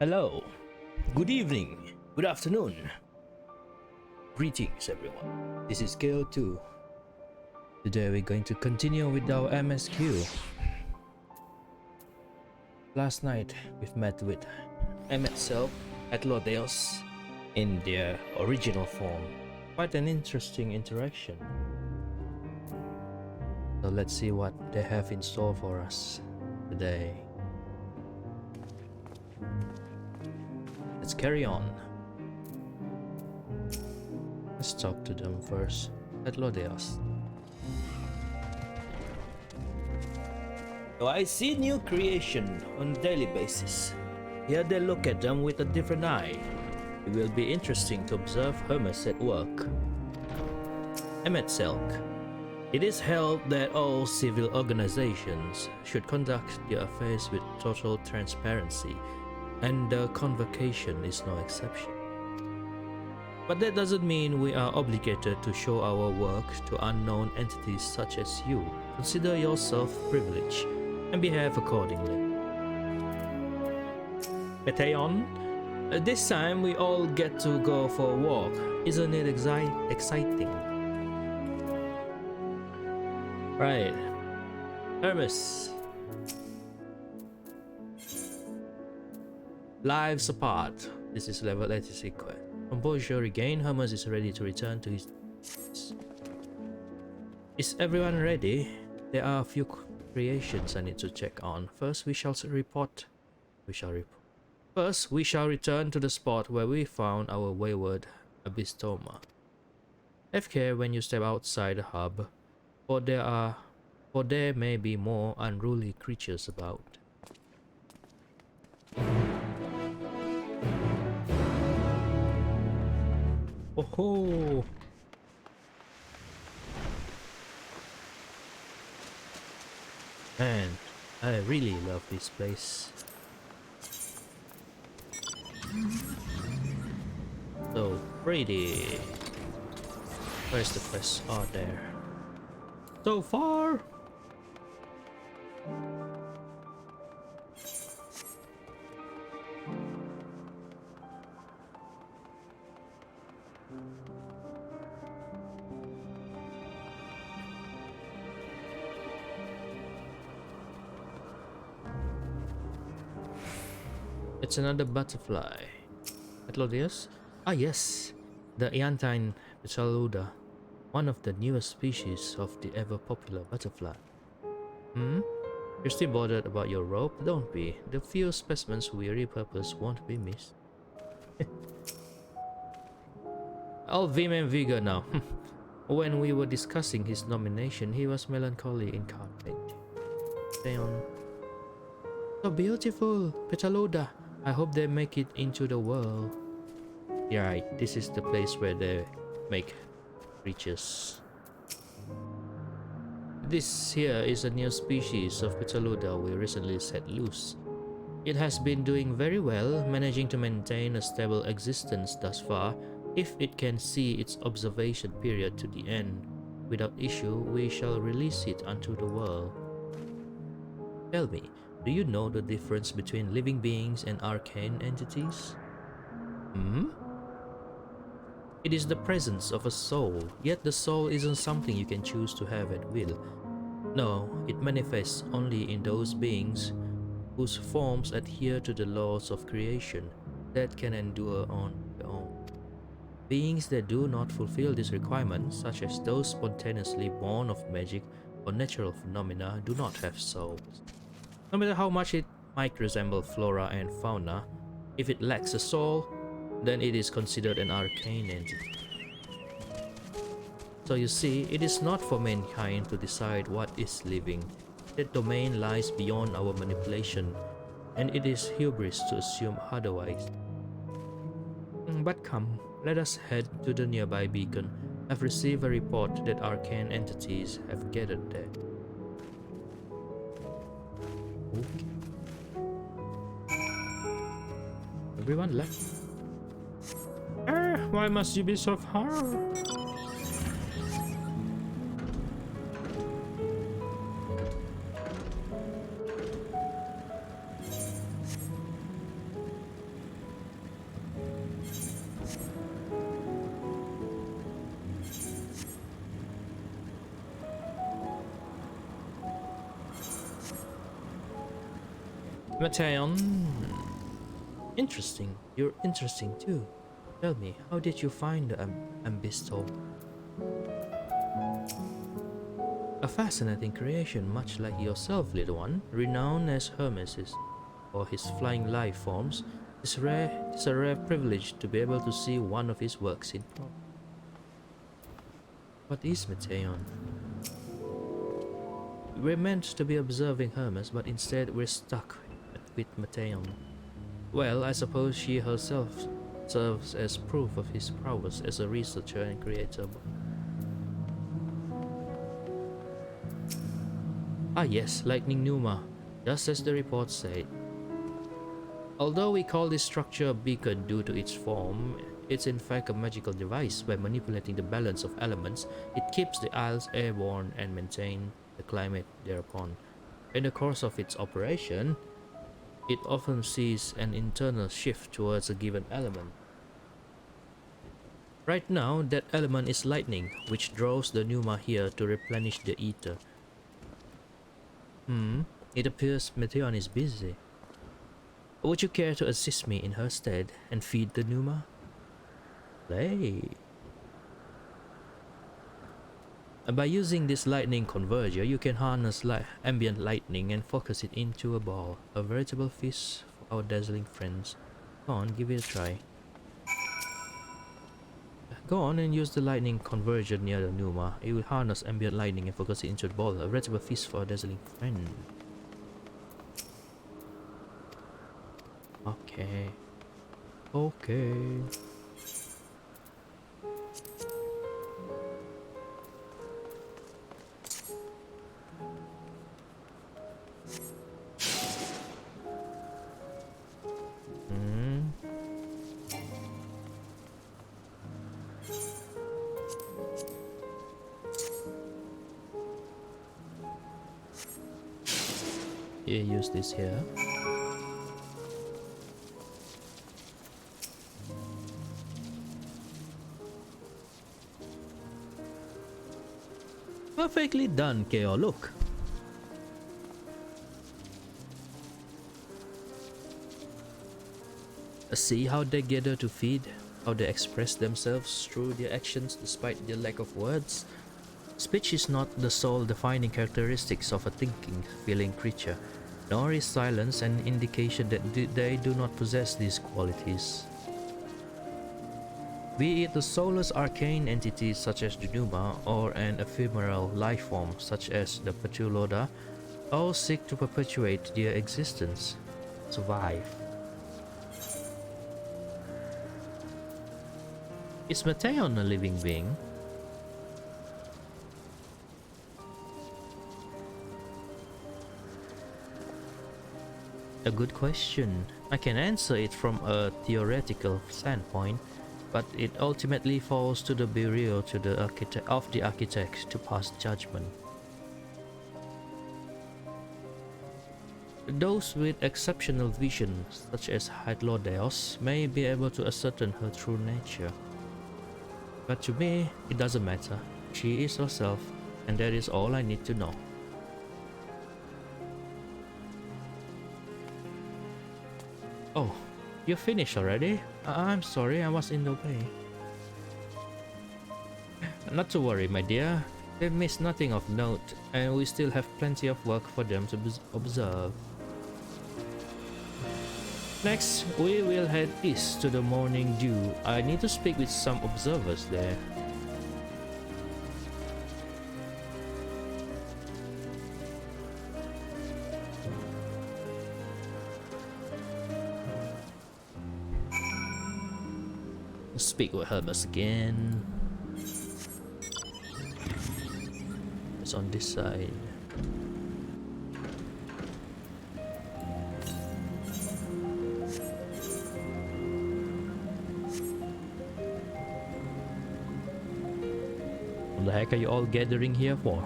Hello, good evening, good afternoon. Greetings everyone. This is KO2. Today we're going to continue with our MSQ. Last night we've met with MSQ at Lodeos in their original form. Quite an interesting interaction. So let's see what they have in store for us today. Let's carry on. Let's talk to them first at Lodeos. So I see new creation on a daily basis. Here they look at them with a different eye. It will be interesting to observe Hermes at work. Emetselk. It is held that all civil organizations should conduct their affairs with total transparency, and the Convocation is no exception. But that doesn't mean we are obligated to show our work to unknown entities such as you. Consider yourself privileged and behave accordingly. Meteon, this time we all get to go for a walk. Isn't it exciting? Right. Hermes. Lives apart. This is level 86 quest. Composure regained. Hermes is ready to return to his... Is everyone ready? There are a few creations I need to check on. First we shall report. First we shall return to the spot where we found our wayward Abyssoma. Have care when you step outside the hub, for there may be more unruly creatures about. Oh ho! Man, I really love this place. So pretty. Where's the quest? Oh, there. So far. It's another butterfly. Atlodius? Ah yes, the Eantine Petaluda, one of the newest species of the ever-popular butterfly. You're still bothered about your rope? Don't be. The few specimens we repurpose won't be missed. All vim and vigor now. When we were discussing his nomination, he was melancholy incarnate. Stay on. So beautiful, Petaluda. I hope they make it into the world. Yeah, right. This is the place where they make creatures. This here is a new species of Petaluda we recently set loose. It has been doing very well, managing to maintain a stable existence thus far. If it can see its observation period to the end without issue, we shall release it unto the world. Tell me, do you know the difference between living beings and arcane entities? It is the presence of a soul, yet the soul isn't something you can choose to have at will. No, it manifests only in those beings whose forms adhere to the laws of creation that can endure on their own. Beings that do not fulfill this requirement, such as those spontaneously born of magic or natural phenomena, do not have souls. No matter how much it might resemble flora and fauna, if it lacks a soul, then it is considered an arcane entity. So you see, it is not for mankind to decide what is living. That domain lies beyond our manipulation, and it is hubris to assume otherwise. But come, let us head to the nearby beacon. I've received a report that arcane entities have gathered there. Okay. Everyone left. Why must you be so far? Mateon. Interesting. You're interesting too. Tell me, how did you find the Ambistal? A fascinating creation, much like yourself, little one, renowned as Hermesis for his flying life forms. It's a rare privilege to be able to see one of his works in full. What is Mateon? We're meant to be observing Hermes, but instead we're stuck with Mateon. Well, I suppose she herself serves as proof of his prowess as a researcher and creator. Ah yes, lightning pneuma, just as the report said. Although we call this structure a beacon due to its form, it's in fact a magical device. By manipulating the balance of elements, it keeps the isles airborne and maintains the climate thereupon. In the course of its operation, it often sees an internal shift towards a given element. Right now, that element is lightning, which draws the pneuma here to replenish the ether. It appears Mateon is busy. Would you care to assist me in her stead and feed the pneuma? Play. By using this lightning converger, you can harness ambient lightning and focus it into a ball, a veritable feast for our dazzling friends. Go on, give it a try. Go on and use the lightning converger near the pneuma. It will harness ambient lightning and focus it into the ball, a veritable feast for our dazzling friend. Okay. Okay. Yeah, use this here. Perfectly done, KO. Look. See how they gather to feed, how they express themselves through their actions despite their lack of words. Speech is not the sole defining characteristics of a thinking, feeling creature, nor is silence an indication that they do not possess these qualities. Be it a soulless arcane entity such as the pneuma, or an ephemeral life form such as the Petuloda, all seek to perpetuate their existence, survive. Is Mateon a living being? A good question. I can answer it from a theoretical standpoint, but it ultimately falls to the bureau of the architect to pass judgment. Those with exceptional vision, such as Hytlodeos, may be able to ascertain her true nature. But to me, it doesn't matter. She is herself, and that is all I need to know. Oh, you finished already? I'm sorry, I was in the way. Not to worry, my dear. They've missed nothing of note, and we still have plenty of work for them to observe. Next, we will head east to the Morning Dew. I need to speak with some observers there. Speak with Hermes again. It's on this side. What the heck are you all gathering here for?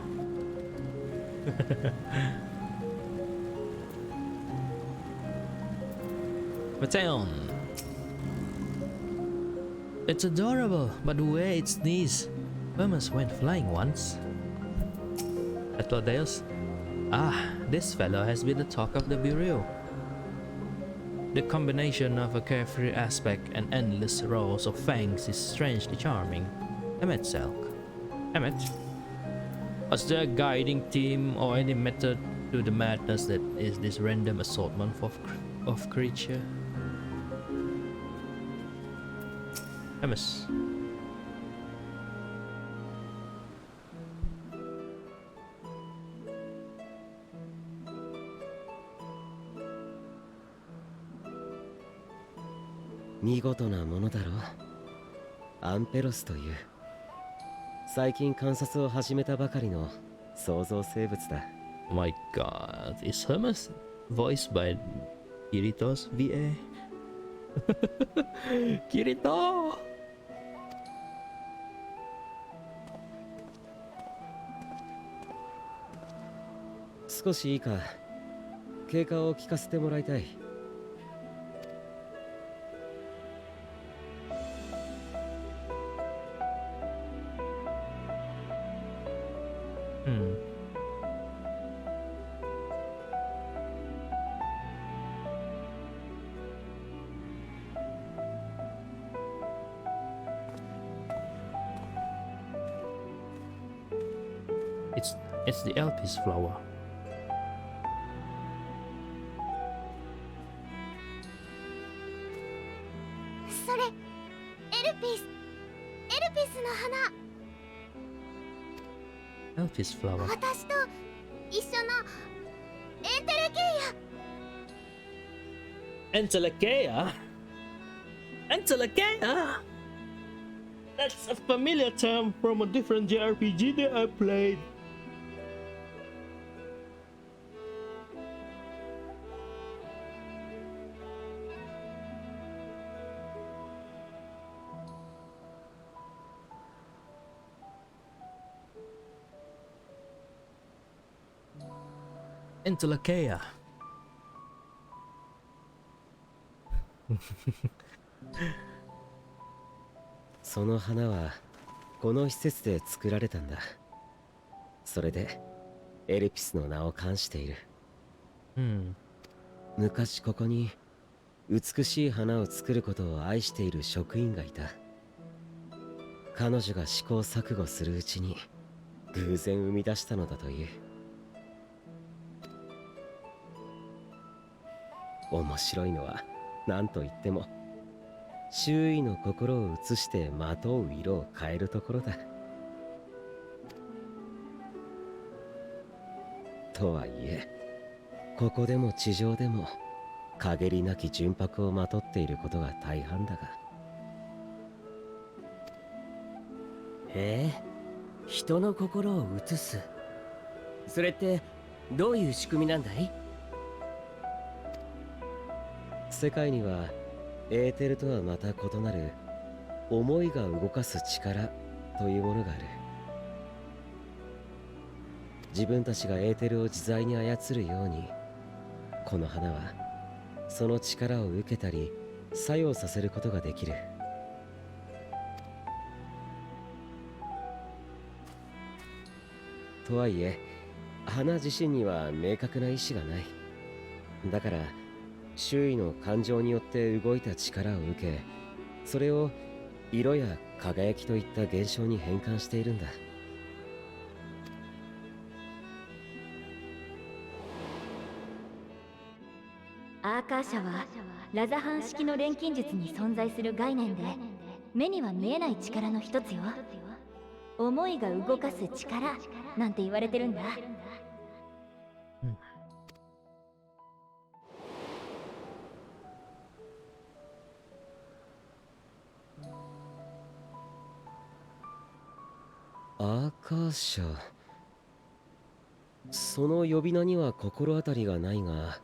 Mateon. It's adorable, but where its knees? Hermes went flying once. Hytlodeos. Ah, this fellow has been the talk of the bureau. The combination of a carefree aspect and endless rows of fangs is strangely charming. Emmet Selk. Emmet? Was there a guiding theme or any method to the madness that is this random assortment of creature? MS.見事なものだろう。アンペロスという最近観察を始めたばかりの創造生物だ。Oh my god, is Hermes voiced by Kirito's VA? Kirito! 少しいいか、経過を聞かせてもらいたい。It's the Elpis flower. それ、エルピスの花。Elpis flower. 私と一緒のエンテレケイヤ。 Entelecheia? That's a familiar term from a different JRPG that I played. Entelecheia. その花はこの施設で作られたんだ。それでエルピスの名を冠している。昔ここに美しい花を作ることを愛している職員がいた。彼女が試行錯誤するうちに偶然生み出したのだという。面白いのは何と言っても周囲の心を映してまとう色を変えるところだ。とはいえここでも地上でも陰りなき純白をまとっていることが大半だが。へえ、人の心を映す。それってどういう仕組みなんだい？世界にはエーテルとはまた異なる思いが動かす力というものがある。自分たちがエーテルを自在に操るように、この花はその力を受けたり作用させることができる。とはいえ花自身には明確な意志がない。だから周囲の感情によって動いた力を受け、それを色や輝きといった現象に変換しているんだ。アーカー社はラザハン式の錬金術に存在する概念で、目には見えない力の一つよ。思いが動かす力なんて言われてるんだ。アーカー社、その呼び名には心当たりがないが、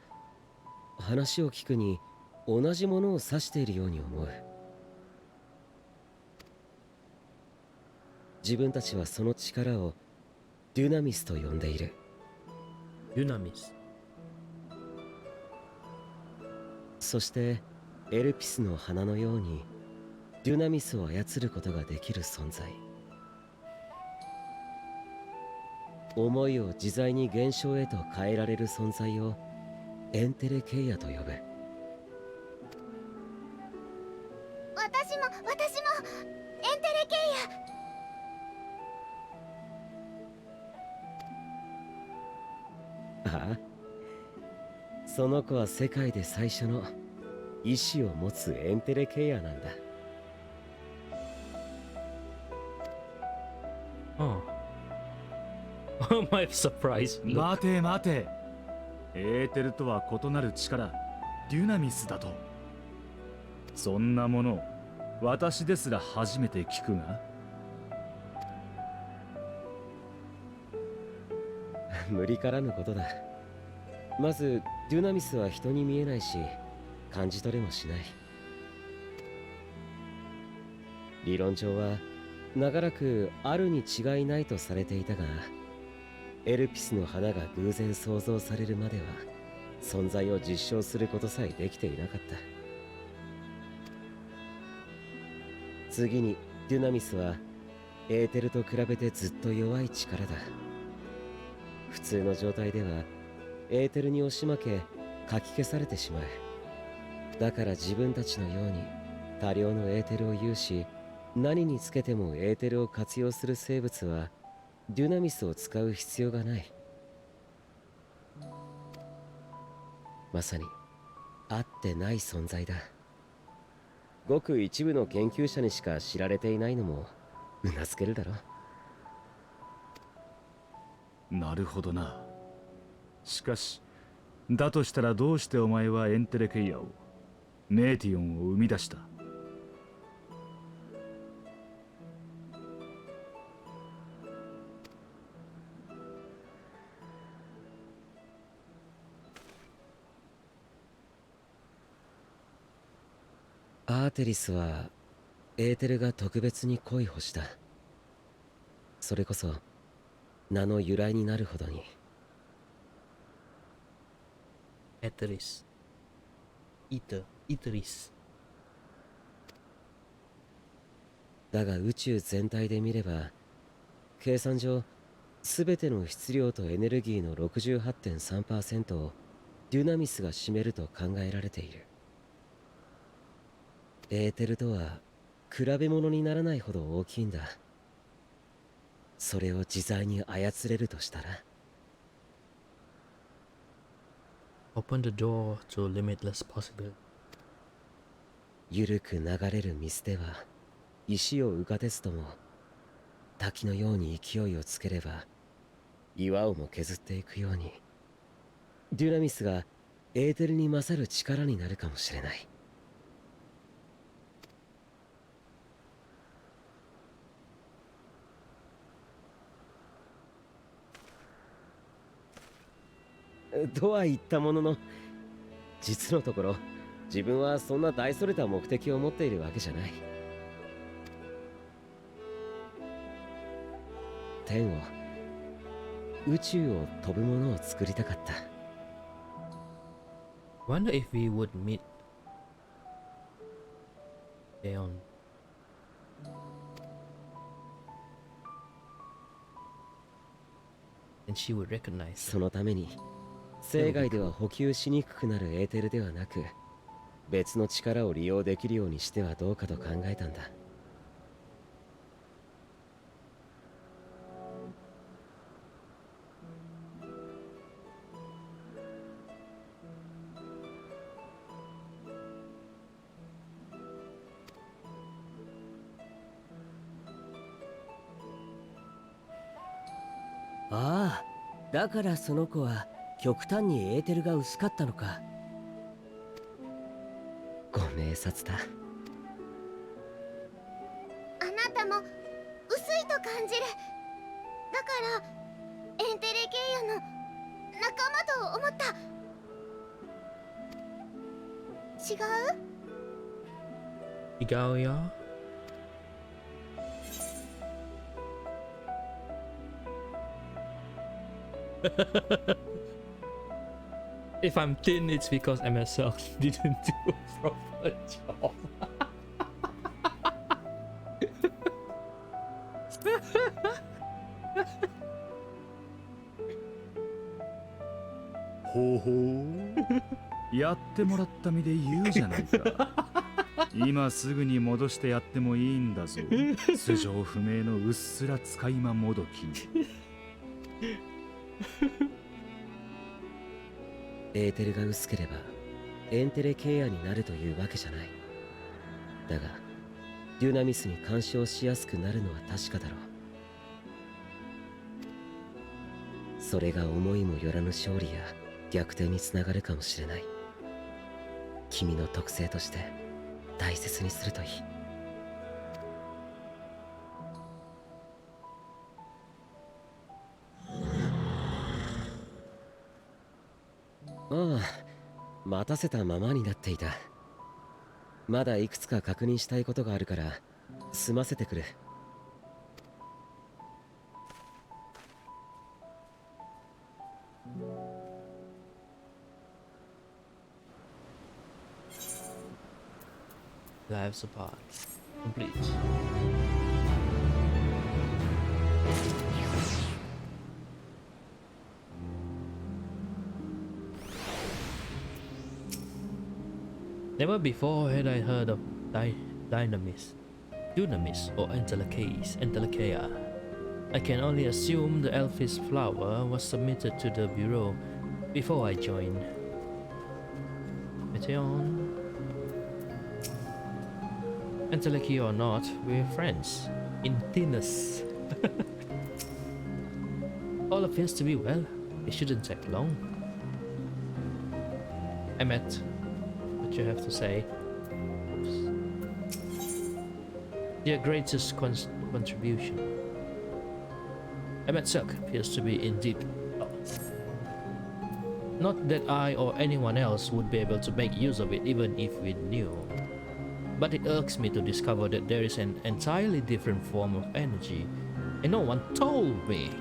話を聞くに同じものを指しているように思う。自分たちはその力をデュナミスと呼んでいる。デュナミス。そしてエルピスの花のようにデュナミスを操ることができる存在。思いを自在に現象へと変えられる存在をエンテレケイヤと呼ぶ。ああ、その子は世界で最初の意志を持つエンテレケイアなんだ。Oh. Oh, my surprise. Look. 待て待て、エーテルとは異なる力、デュナミスだと。そんなもの私ですら初めて聞くが。無理からぬことだ。まずデュナミスは人に見えないし感じ取れもしない。理論上は長らくあるに違いないとされていたが、エルピスの花が偶然創造されるまでは存在を実証することさえできていなかった。次にデュナミスはエーテルと比べてずっと弱い力だ。普通の状態ではエーテルに押し負けかき消されてしまう。だから自分たちのように多量のエーテルを有し、何につけてもエーテルを活用する生物はデュナミスを使う必要がない。まさにあってない存在だ。ごく一部の研究者にしか知られていないのもうなずけるだろ。なるほどな。しかしだとしたらどうしてお前はエンテレケイアを、メーティオンを生み出した？アーテリスはエーテルが特別に濃い星だ。それこそ名の由来になるほどに。Eteris. Eteris. だが宇宙全体で見れば、計算上全ての質量とエネルギーの 68.3% をデュナミスが占めると考えられている。エーテルとは比べ物にならないほど大きいんだ。それを自在に操れるとしたら。Open the door to limitless possibility. ゆるく流れる水では石を浮かてずとも、滝のように勢いをつければ岩をも削っていくように、デュナミスがエーテルに勝る力になるかもしれない。とは言ったものの、実のところ自分はそんな大それた目的を持っているわけじゃない。天を、宇宙を飛ぶものを作りたかった。 Wonder if we would meet Leon. And she would recognize そのために生涯では補給しにくくなるエーテルではなく、別の力を利用できるようにしてはどうかと考えたんだ。ああ、だからその子は極端にエーテルが薄かったのか。ご明察だ。あなたも薄いと感じる。だからエンテレケイアの仲間と思った。違う？ Igaoya? If I'm thin, it's because MSL didn't do a proper job. ほほう、やってもらった身で言うじゃないか。今すぐに戻してやってもいいんだぞ。素性不明のうっすら使い魔もどき。エーテルが薄ければエンテレケアになるというわけじゃない。だがデュナミスに干渉しやすくなるのは確かだろう。それが思いもよらぬ勝利や逆転につながるかもしれない。君の特性として大切にするといい。ああ、待たせたままになっていた。まだいくつか確認したいことがあるから済ませてくる。Lives apart. Complete. Never before had I heard of Dunamis or Entelekea. I can only assume the elfish flower was submitted to the bureau before I joined. Meteon. Entelekea or not, we're friends. In thinness. All appears to be well. It shouldn't take long. I met what you have to say. Their greatest contribution. Emmet Silk appears to be in deep thought. Not that I or anyone else would be able to make use of it even if we knew. But it irks me to discover that there is an entirely different form of energy, and no one told me.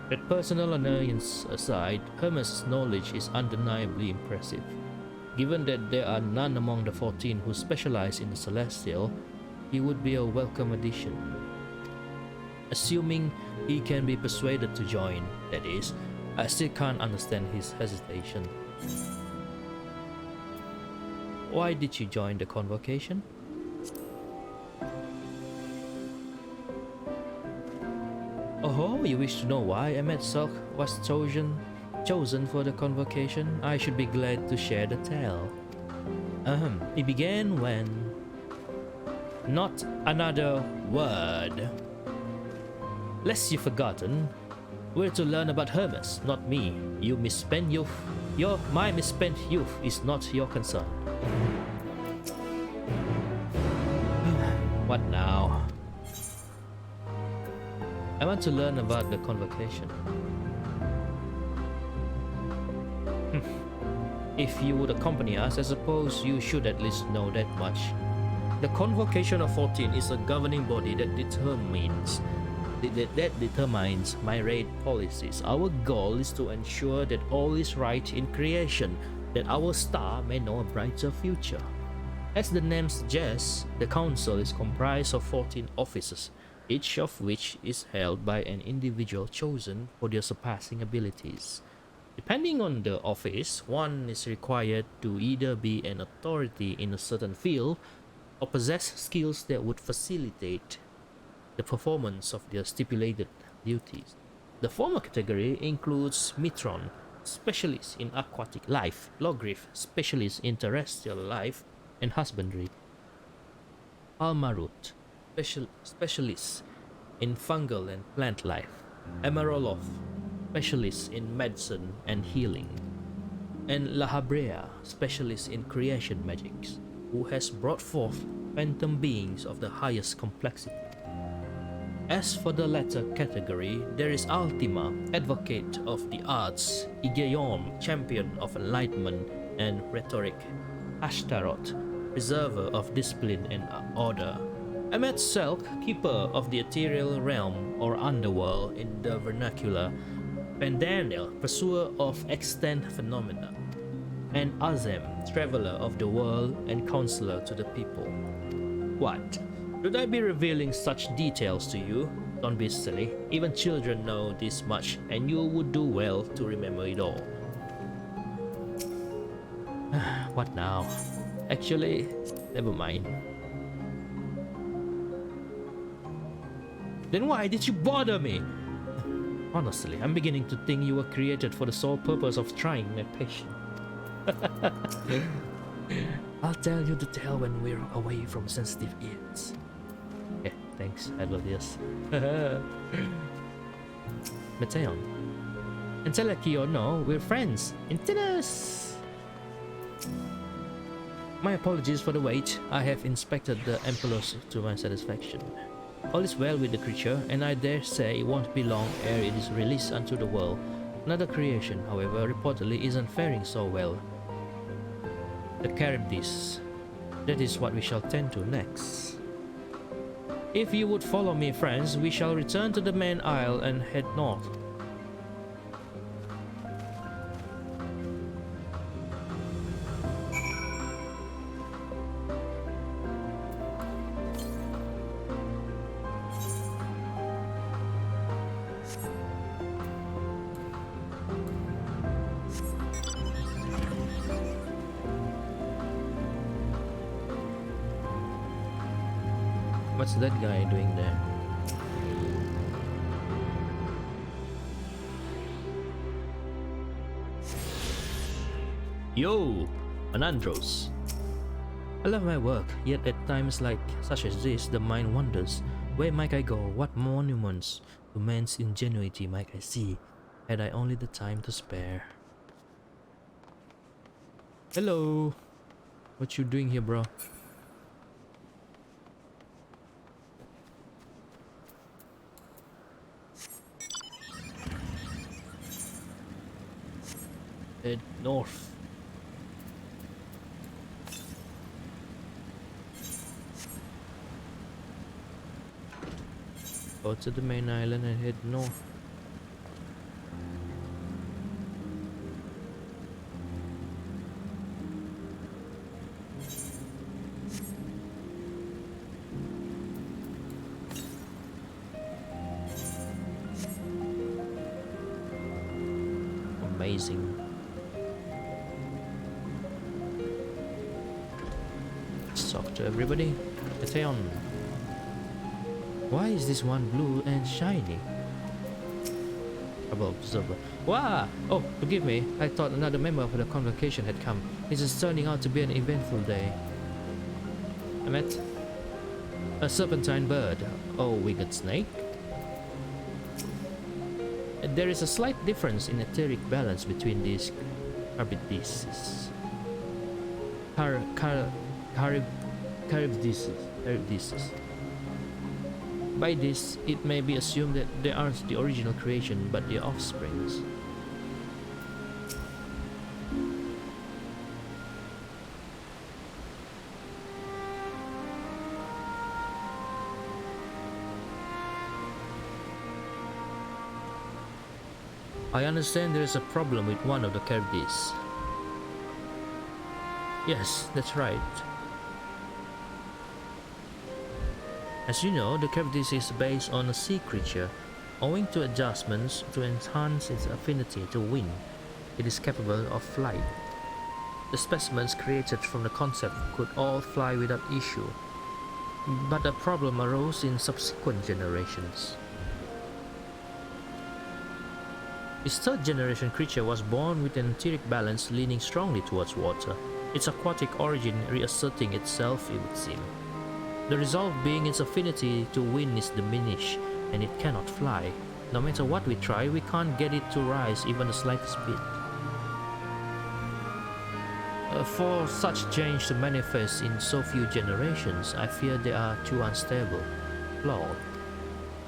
That personal annoyance aside, Hermes' knowledge is undeniably impressive. Given that there are none among the 14 who specialize in the Celestial, he would be a welcome addition. Assuming he can be persuaded to join, that is, I still can't understand his hesitation. Why did you join the Convocation? Oh, you wish to know why Emmet Silk was chosen for the Convocation? I should be glad to share the tale. It began when... Not another word. Lest you've forgotten, we're to learn about Hermes, not me. You misspent youth. My misspent youth is not your concern. What now? I want to learn about the Convocation. If you would accompany us, I suppose you should at least know that much. The Convocation of 14 is a governing body that determines my raid policies. Our goal is to ensure that all is right in creation, that our star may know a brighter future. As the name suggests, the council is comprised of 14 officers, each of which is held by an individual chosen for their surpassing abilities. Depending on the office, one is required to either be an authority in a certain field or possess skills that would facilitate the performance of their stipulated duties. The former category includes Mitron, specialist in aquatic life, Logriff, specialist in terrestrial life and husbandry, Almarut, specialist in fungal and plant life, Emerolov, specialist in medicine and healing, and Lahabrea, specialist in creation magics, who has brought forth phantom beings of the highest complexity. As for the latter category, there is Ultima, advocate of the arts, Igeom, champion of enlightenment and rhetoric, Ashtaroth, preserver of discipline and order, Emmet Silk, keeper of the ethereal realm or underworld in the vernacular, Pendaniel, pursuer of extant phenomena, and Azem, traveler of the world and counselor to the people. What? Should I be revealing such details to you? Don't be silly. Even children know this much, and you would do well to remember it all. What now? Actually, never mind. Then why did you bother me? Honestly, I'm beginning to think you were created for the sole purpose of trying my patience. I'll tell you the tale when we're away from sensitive ears. Okay, thanks, Advelius. Mateon. And to let you know, we're friends. Intimus! My apologies for the wait. I have inspected the Emperors to my satisfaction. All is well with the creature, and I dare say it won't be long ere it is released unto the world. Another creation, however, reportedly isn't faring so well. The Charybdis. That is what we shall tend to next. If you would follow me, friends, we shall return to the main isle and head north. What's that guy doing there? Yo, Anandros. I love my work, yet at times like such as this, the mind wanders. Where might I go? What monuments to man's ingenuity might I see, had I only the time to spare? Hello. What you doing here, bro? Head north. Go to the main island and head north. Amazing. Let's talk to everybody. Mateon. Why is this one blue and shiny? Trouble observer. Wow! Oh, forgive me. I thought another member of the Convocation had come. This is turning out to be an eventful day. I met a serpentine bird. Oh, winged snake. There is a slight difference in etheric balance between these Charybdises. Charybdises. By this, it may be assumed that they aren't the original creation, but their offsprings. I understand there is a problem with one of the Charybdis. Yes, that's right. As you know, the Charybdis is based on a sea creature. Owing to adjustments to enhance its affinity to wind, it is capable of flight. The specimens created from the concept could all fly without issue, but a problem arose in subsequent generations. This third generation creature was born with an etheric balance leaning strongly towards water, its aquatic origin reasserting itself, it would seem. The result being its affinity to wind is diminished, and it cannot fly. No matter what we try, we can't get it to rise even the slightest bit. For such change to manifest in so few generations, I fear they are too unstable, flawed.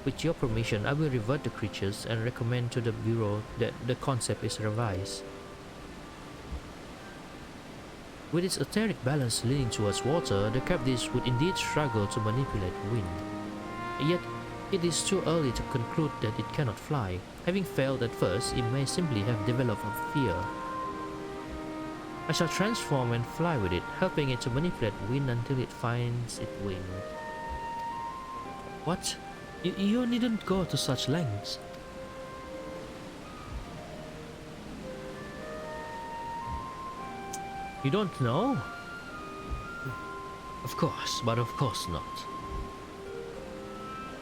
With your permission, I will revert the creatures and recommend to the Bureau that the concept is revised. With its etheric balance leaning towards water, the Charybdis would indeed struggle to manipulate wind. Yet, it is too early to conclude that it cannot fly. Having failed at first, it may simply have developed a fear. I shall transform and fly with it, helping it to manipulate wind until it finds its wing. What? You needn't go to such lengths. You don't know? Of course, but of course not.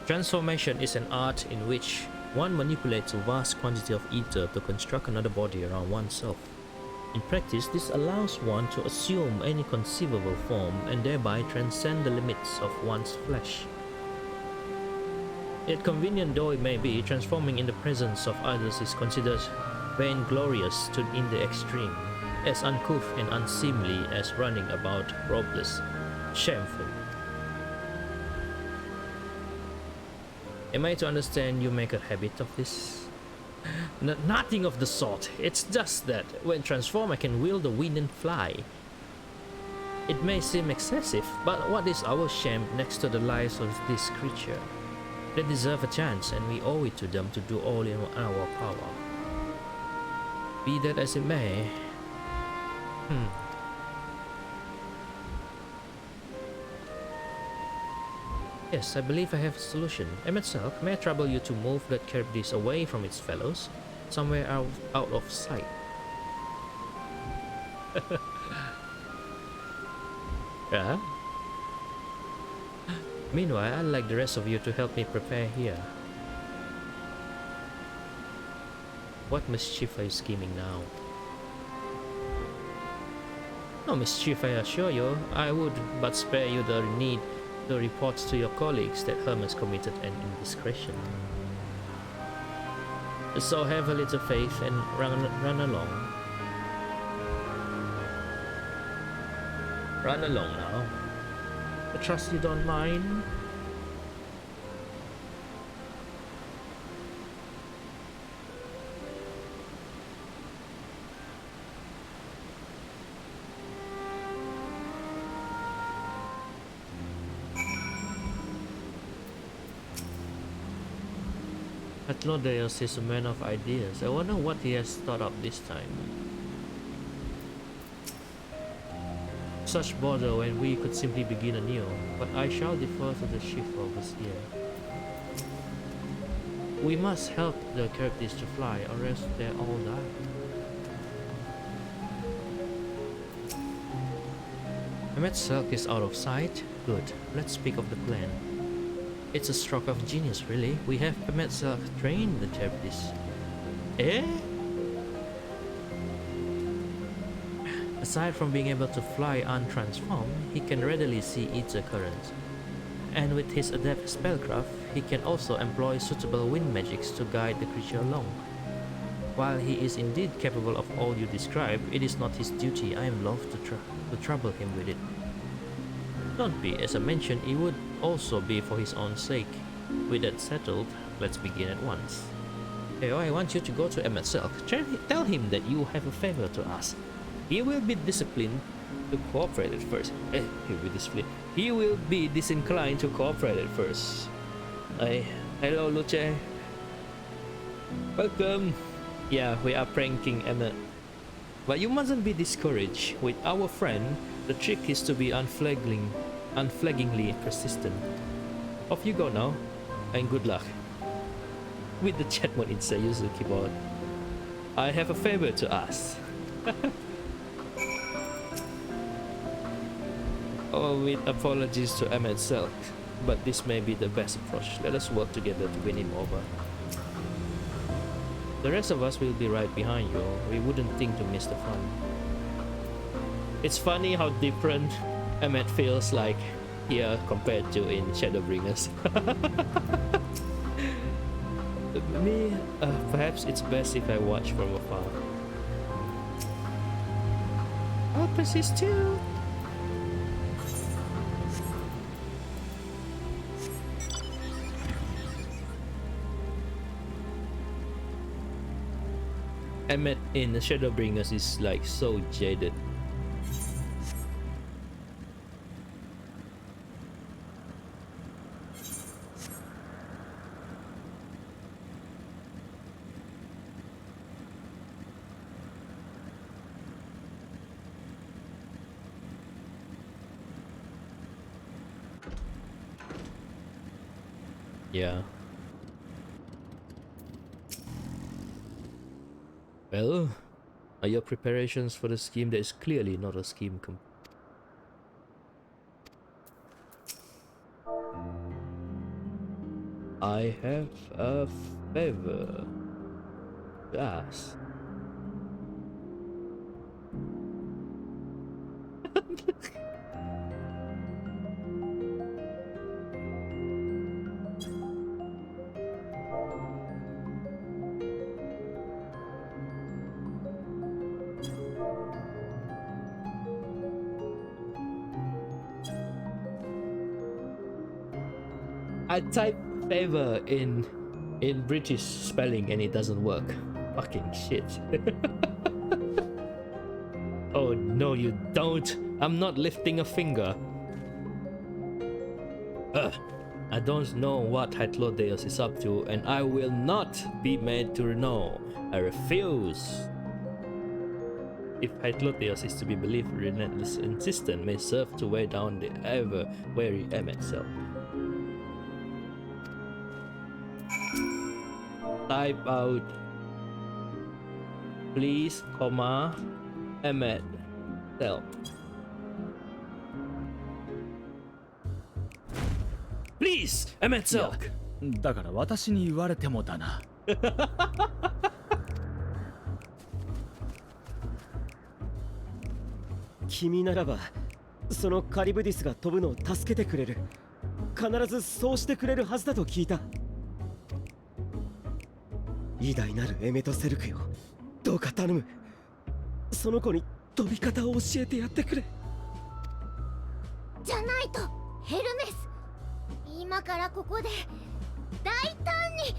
Transformation is an art in which One manipulates a vast quantity of ether to construct another body around oneself. In practice, this allows one to assume any conceivable form and thereby transcend the limits of one's flesh. Yet convenient though it may be, transforming in the presence of others is considered vainglorious in the extreme, as uncouth and unseemly as running about robeless, shameful. Am I to understand you make a habit of this? Nothing of the sort. It's just that when transformed I can wield the wind and fly. It may seem excessive, but what is our shame next to the lives of this creature? They deserve a chance, and we owe it to them to do all in our power. Be that as it may. Yes, I believe I have a solution. MSQ, may I trouble you to move that Charybdis away from its fellows? Somewhere out of sight. Yeah? Meanwhile, I'd like the rest of you to help me prepare here. What mischief are you scheming now? No mischief, I assure you. I would but spare you the need to report to your colleagues that Hermes committed an indiscretion. So have a little faith and run along. Run along now. I trust you don't mind. Atlodeus is a man of ideas. I wonder what he has thought up this time. Such bother when we could simply begin anew, but I shall defer to the chief overseer. We must help the Charybdis to fly, or else they'll all die. MSQ is out of sight? Good. Let's speak of the plan. It's a stroke of genius, really. We have MSQ train the Charybdis. Eh? Aside from being able to fly untransformed, he can readily see ether currents. And with his adept spellcraft, he can also employ suitable wind magics to guide the creature along. While he is indeed capable of all you describe, it is not his duty. I am loath to trouble him with it. Don't be, as I mentioned, it would also be for his own sake. With that settled, let's begin at once. Hey, I want you to go to MSQ. Tell him that you have a favor to ask. He will be disciplined to cooperate at first. He will be disinclined to cooperate at first. Hello, Luce. Welcome. Yeah, we are pranking Emma. But you mustn't be discouraged. With our friend, the trick is to be unflaggingly persistent. Off you go now, and good luck. With the chat mode inside, use the keyboard. I have a favor to ask. Oh, with apologies to MSQ, but this may be the best approach. Let us work together to win him over. The rest of us will be right behind you. We wouldn't think to miss the fun. It's funny how different Emmet feels like here compared to in Shadowbringers. Me, perhaps it's best if I watch from afar. I'll persist too. Emmet in the Shadowbringers is like so jaded. Yeah. Well, are your preparations for the scheme that is clearly not a scheme I have a favor to us. I type favor in British spelling and it doesn't work. Fucking shit. Oh no, you don't. I'm not lifting a finger. I don't know what Hytlodeus is up to, and I will not be made to know. I refuse. If Hytlodeus is to be believed, relentless insistence may serve to weigh down the ever wary Emmet self. Type out, please, comma, Emmet self. Please, Emmet self. だから私に言われてもだな。君ならばそのカリブディスが飛ぶのを助けてくれる。必ずそうしてくれるはずだと聞いた。偉大なるエメトセルクよ、どうか頼む。その子に飛び方を教えてやってくれ。じゃないとヘルメス、今からここで大胆に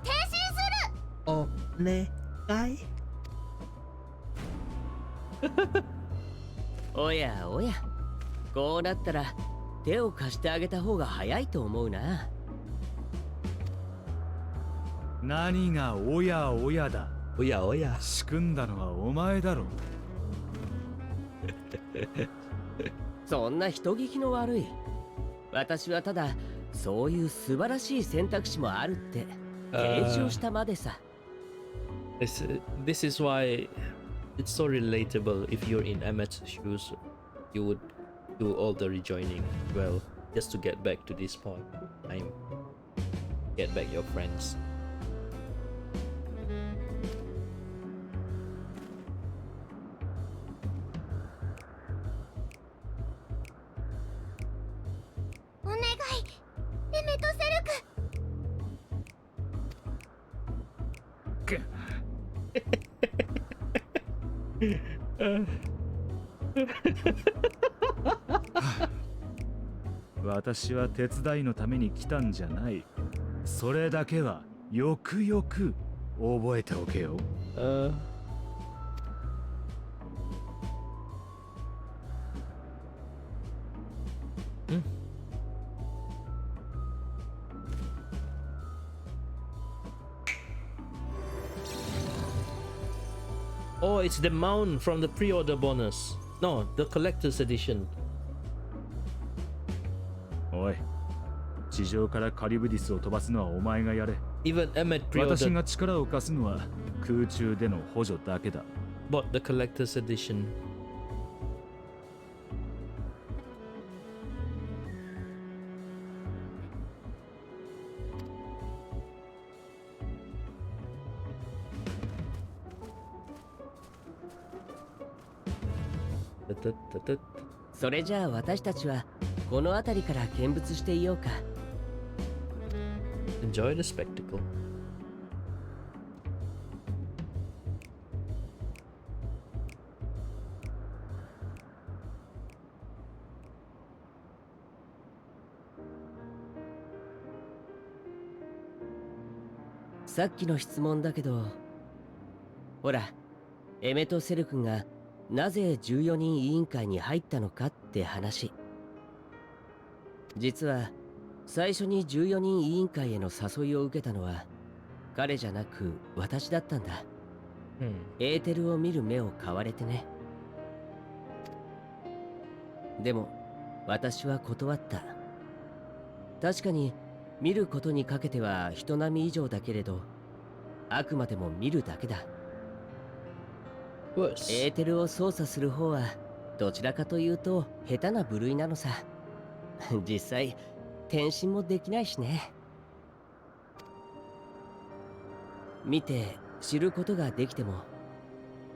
変身する。お願い。おやおや、こうなったら手を貸してあげた方が早いと思うな。何がおやおやだ。おやおや。仕組んだのはお前だろ。そんな人聞きの悪い。私はただそういう素晴らしい選択肢もあるって提示をしたまでさ。This is why it's so relatable. If you're in Emmet's shoes, you would do all the rejoining. Well, just to get back to this point. Get back your friends. Uh. 私は手伝いのために来たんじゃない。それだけはよくよく覚えておけよ。Oh, it's the mount from the pre-order bonus. No, the collector's edition. おい、地上からカリブディスを飛ばすのはお前がやれ。Even Emmet 私 pre-ordered が力を貸すのは空中での補助だけだ。bought the collector's edition. Tut, tut, tut. それじゃあ私たちはこの辺りから見物していようか。Enjoy the spectacle. さっきの質問だけど、ほら、エメとセル君がなぜ14人委員会に入ったのかって話。実は最初に14人委員会への誘いを受けたのは彼じゃなく私だったんだ。エーテルを見る目を買われてね。でも私は断った。確かに見ることにかけては人並み以上だけれど、あくまでも見るだけだ。エーテルを操作する方はどちらかというと下手な部類なのさ。実際転身もできないしね。見て知ることができても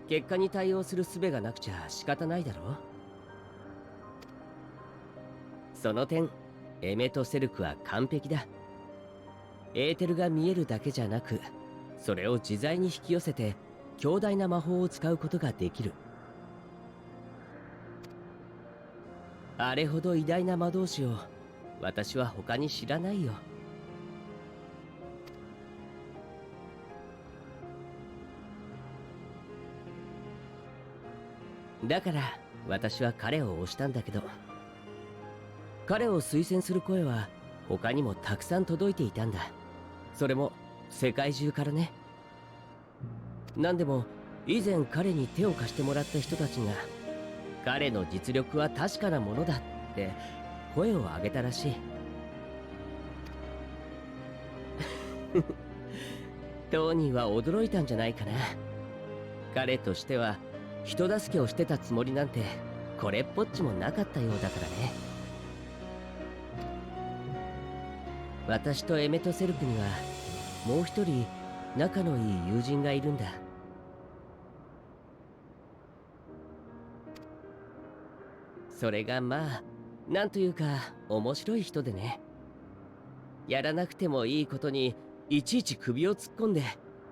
結果に対応する術がなくちゃ仕方ないだろう。その点エメとセルクは完璧だ。エーテルが見えるだけじゃなく、それを自在に引き寄せて強大な魔法を使うことができる。あれほど偉大な魔導士を私は他に知らないよ。だから私は彼を推したんだけど、彼を推薦する声は他にもたくさん届いていたんだ。それも世界中からね。なんでも以前彼に手を貸してもらった人たちが、彼の実力は確かなものだって声を上げたらしい。当人は驚いたんじゃないかな。彼としては人助けをしてたつもりなんてこれっぽっちもなかったようだからね。私とエメとセルクにはもう一人仲のいい友人がいるんだ。それがまあなんというか面白い人でね。やらなくてもいいことにいちいち首を突っ込んで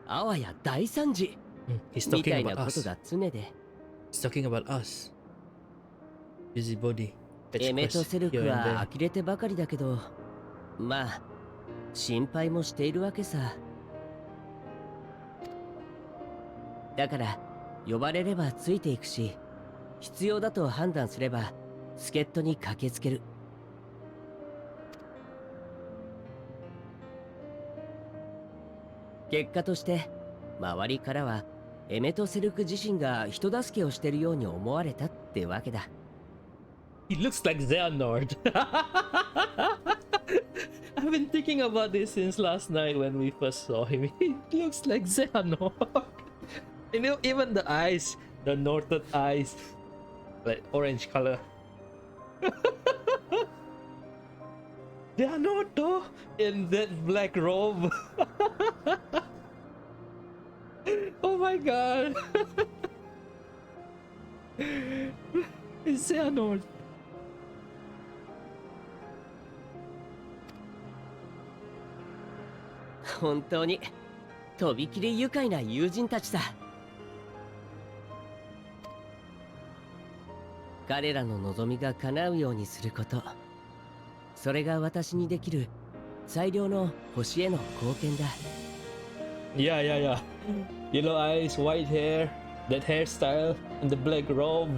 あわや大惨事 He's みた talking いな about こと us. が常で。 He's talking about us. Busybody. エメと Fetch セル quest ク here and は there. 呆れてばかりだけど、まあ心配もしているわけさ。だから呼ばれればついていくし、必要だと判断すれば助っ人に駆けつける。結果として周りからはエメとセルク自身が人助けをしているように思われたってわけだ。He looks like Xehanort. I've been thinking about this since last night when we first saw him. He looks like Xehanort. You know, even the eyes, the Norted eyes, like orange color. Xehanort though, in that black robe. Oh my god. It's Xehanort. 本当にとびきり愉快な友人たちさ。彼らの望みが叶うようにすること、それが私にできる最良の星への貢献だ。Yeah, yeah, yeah. Yellow eyes, white hair, that hairstyle, and the black robe.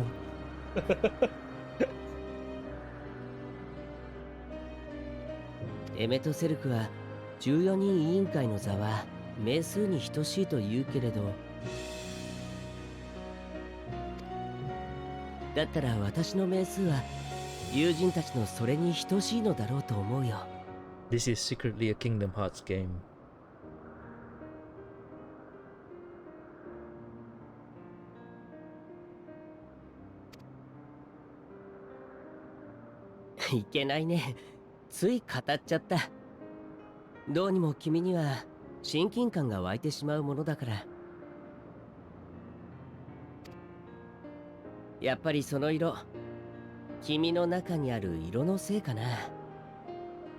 エメとセルクは14人委員会の座は名数に等しいと言うけれど、だったら私の名数は友人たちのそれに等しいのだろうと思うよ。 This is secretly a Kingdom Hearts game. いけないね、つい語っちゃった。どうにも君には親近感が湧いてしまうものだから。やっぱりその色、君の中にある色のせいかな。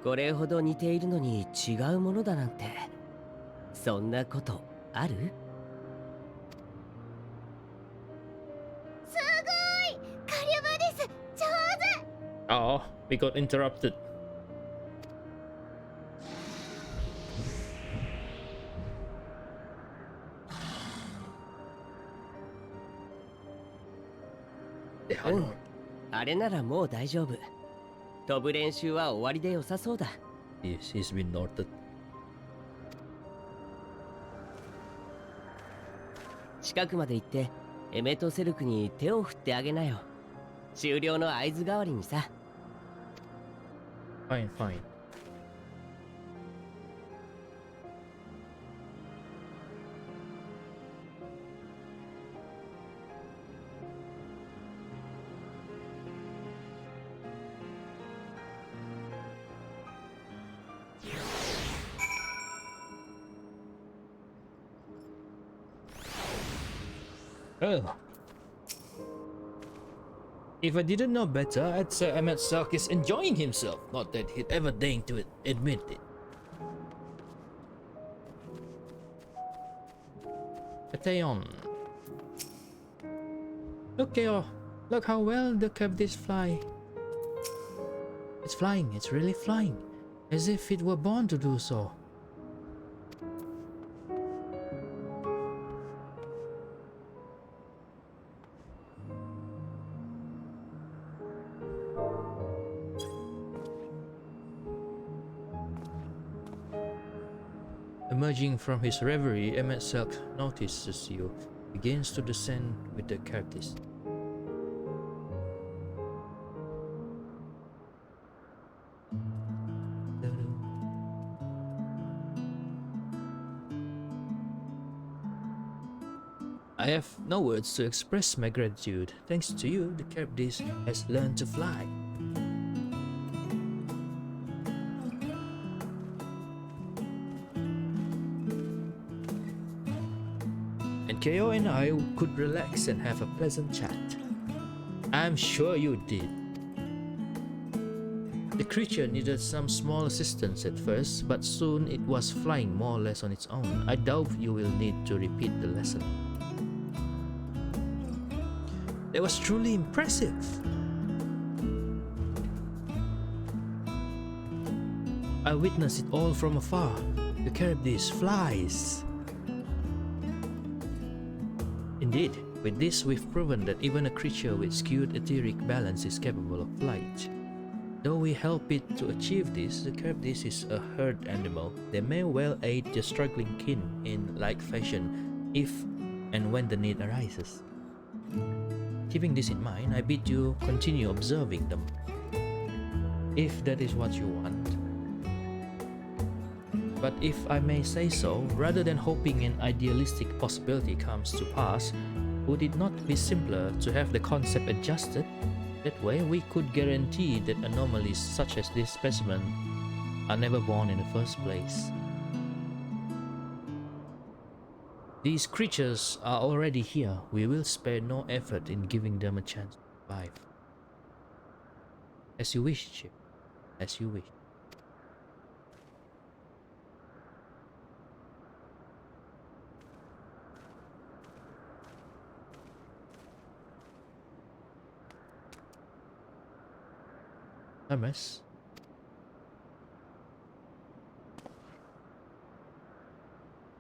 これほど似ているのに違うものだなんて、そんなことある？すごい！カリュバです！上手！ Oh, we got interrupted. Yeah, うん、あれならもう大丈夫。飛ぶ練習は終わりで良さそうだ。Yes, he's been noted. 近くまで行ってエメとセルクに手を振ってあげなよ。終了の合図代わりにさ。 Fine, fine. Oh. If I didn't know better, I'd say MSQ is enjoying himself, not that he'd ever deign to admit it. Ateon. Look, Keo. Look how well the captives fly. It's flying, it's really flying. As if it were born to do so. Emerging from his reverie, MSQ notices you, begins to descend with the captives. I have no words to express my gratitude. Thanks to you, the captive has learned to fly. And Keo and I could relax and have a pleasant chat. I'm sure you did. The creature needed some small assistance at first, but soon it was flying more or less on its own. I doubt you will need to repeat the lesson. It was truly impressive. I witnessed it all from afar. The Charybdis flies. Indeed, with this we've proven that even a creature with skewed etheric balance is capable of flight. Though we help it to achieve this, the Charybdis is a herd animal. They may well aid their struggling kin in like fashion if and when the need arises. Keeping this in mind, I bid you continue observing them, if that is what you want. But if I may say so, rather than hoping an idealistic possibility comes to pass, would it not be simpler to have the concept adjusted? That way we could guarantee that anomalies such as this specimen are never born in the first place. These creatures are already here. We will spare no effort in giving them a chance to survive. As you wish, Chip. As you wish. Hermes.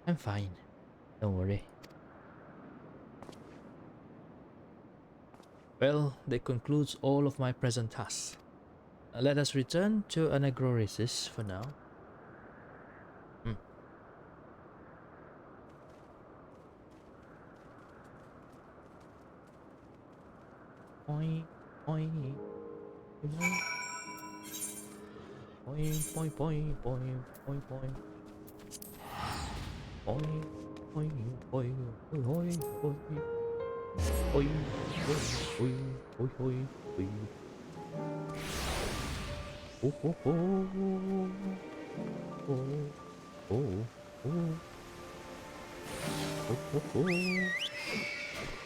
I'm fine. Don't worry. Well, that concludes all of my present tasks. Let us return to Anagroresis for now. Point, point, point, point, point, point, point, point. Oi, oi, oi, oi, oi, oi, oi, oi, oi, oi, oi. Oh, oh, oh, oh, oh, oh, oh, oh.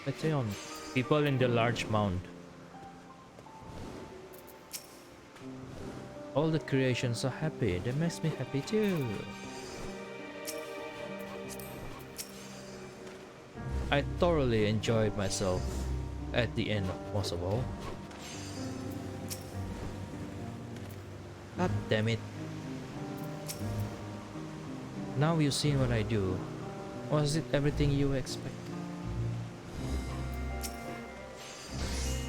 Let's say on people in the large mound. All the creations are happy. That makes me happy too. I thoroughly enjoyed myself at the end of most of all. God damn it. Now you've seen what I do. Was it everything you expected?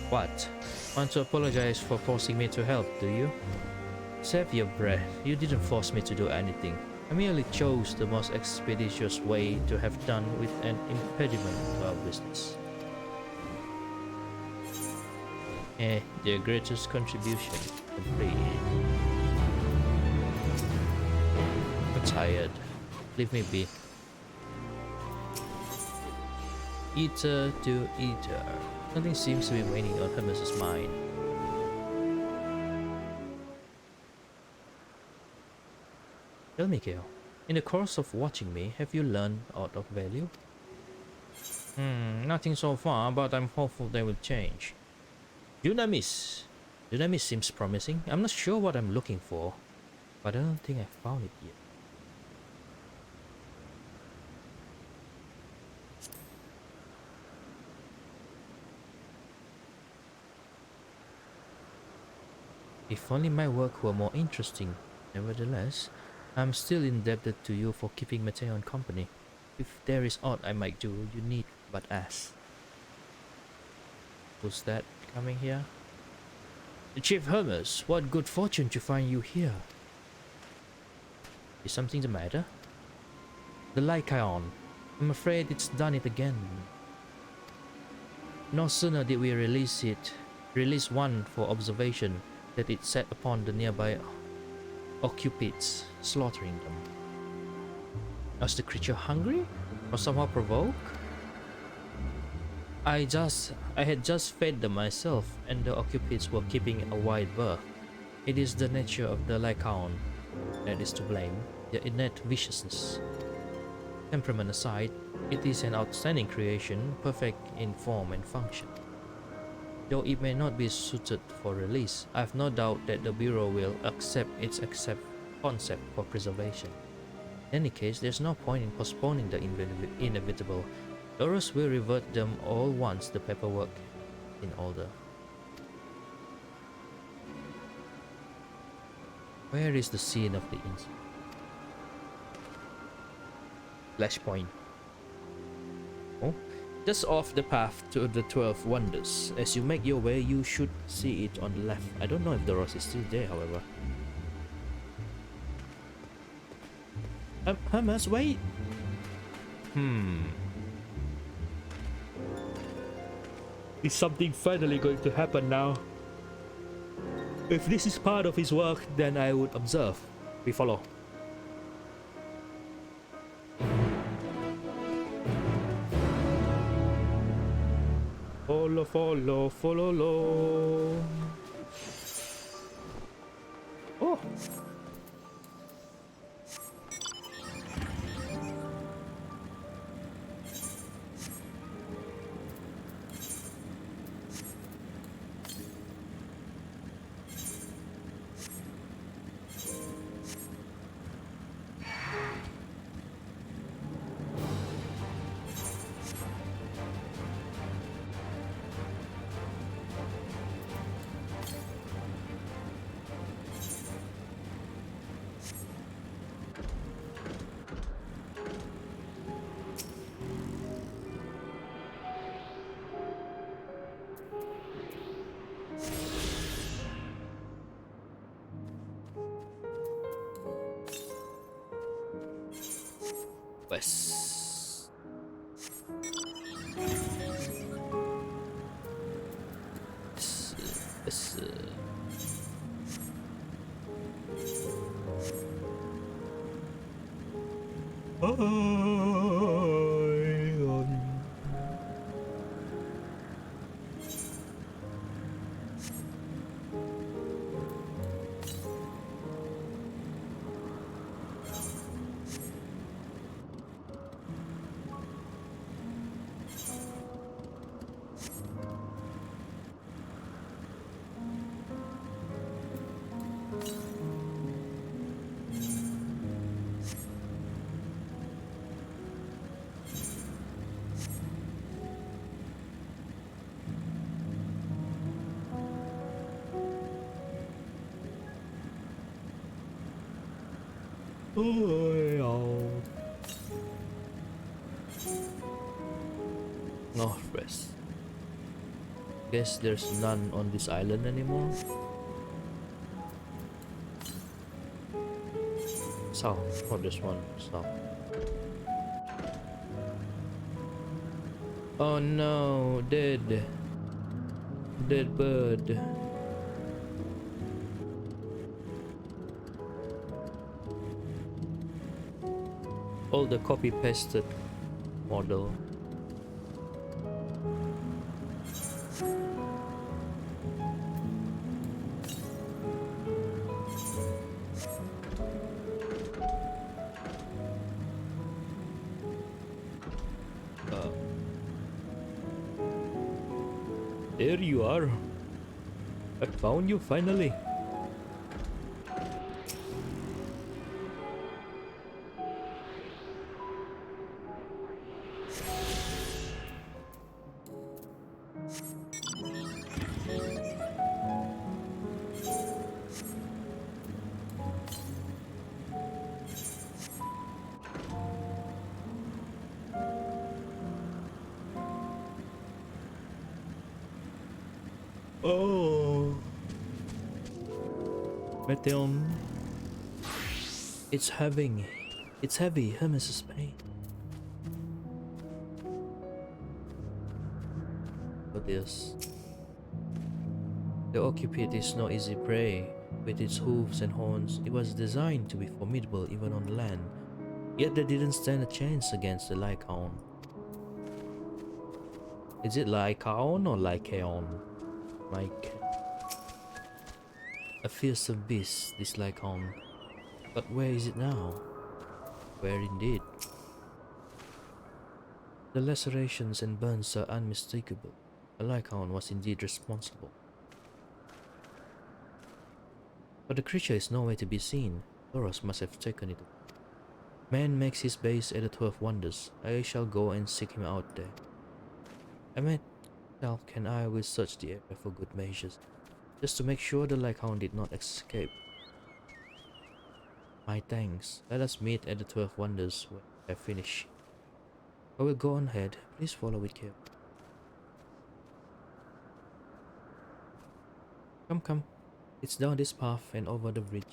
What? Want to apologize for forcing me to help, do you? Save your breath. You didn't force me to do anything. I merely chose the most expeditious way to have done with an impediment to our business. The greatest contribution complete. I'm tired. Leave me be. Eater to eater. Nothing seems to be weighing on Hermes' mind. Tell me, Kale, in the course of watching me, have you learned out of value? Nothing so far, but I'm hopeful they will change. Dunamis. Dunamis seems promising. I'm not sure what I'm looking for, but I don't think I found it yet. If only my work were more interesting. Nevertheless, I'm still indebted to you for keeping Mateon company. If there is aught I might do, you need but ask. Who's that coming here? Chief Hermes, what good fortune to find you here. Is something the matter? The Lycaon. I'm afraid it's done it again. No sooner did we release one for observation, that it set upon the nearby occupieds, slaughtering them. Was the creature hungry? Or somehow provoked? I had just fed them myself, and the occupieds were keeping a wide berth. It is the nature of the Lycaon that is to blame, their innate viciousness. Temperament aside, it is an outstanding creation, perfect in form and function. Though it may not be suited for release, I have no doubt that the Bureau will accept its concept for preservation. In any case, there's no point in postponing the inevitable. Doros will revert them all once the paperwork in order. Where is the scene of the incident? Flashpoint. Oh, just off the path to the 12 Wonders. As you make your way, you should see it on the left. I don't know if Doros is still there, however. Hermes, wait! Is something finally going to happen now? If this is part of his work, then I would observe. We follow. Follow, follow. Oh! West. Northwest. Guess there's none on this island anymore. South. Oh, there's one. South. Oh no, dead. Dead bird. All the copy-pasted model. There you are. I found you finally. Oh, Meteon. It's heavy, Hermes' pain. But this. The occiput is no easy prey. With its hooves and horns, it was designed to be formidable even on land. Yet they didn't stand a chance against the Lycaon. Is it Lycaon or Lycaon? Like a fearsome beast, this Lycaon. But where is it now? Where indeed? The lacerations and burns are unmistakable. The Lycaon was indeed responsible. But the creature is nowhere to be seen. Thoros must have taken it. Man makes his base at the 12 Wonders. I shall go and seek him out there. I met Selk and I will search the area for good measures, just to make sure the Lycaon did not escape. My thanks. Let us meet at the 12 Wonders when I finish. I will go on ahead. Please follow with care. Come. It's down this path and over the bridge.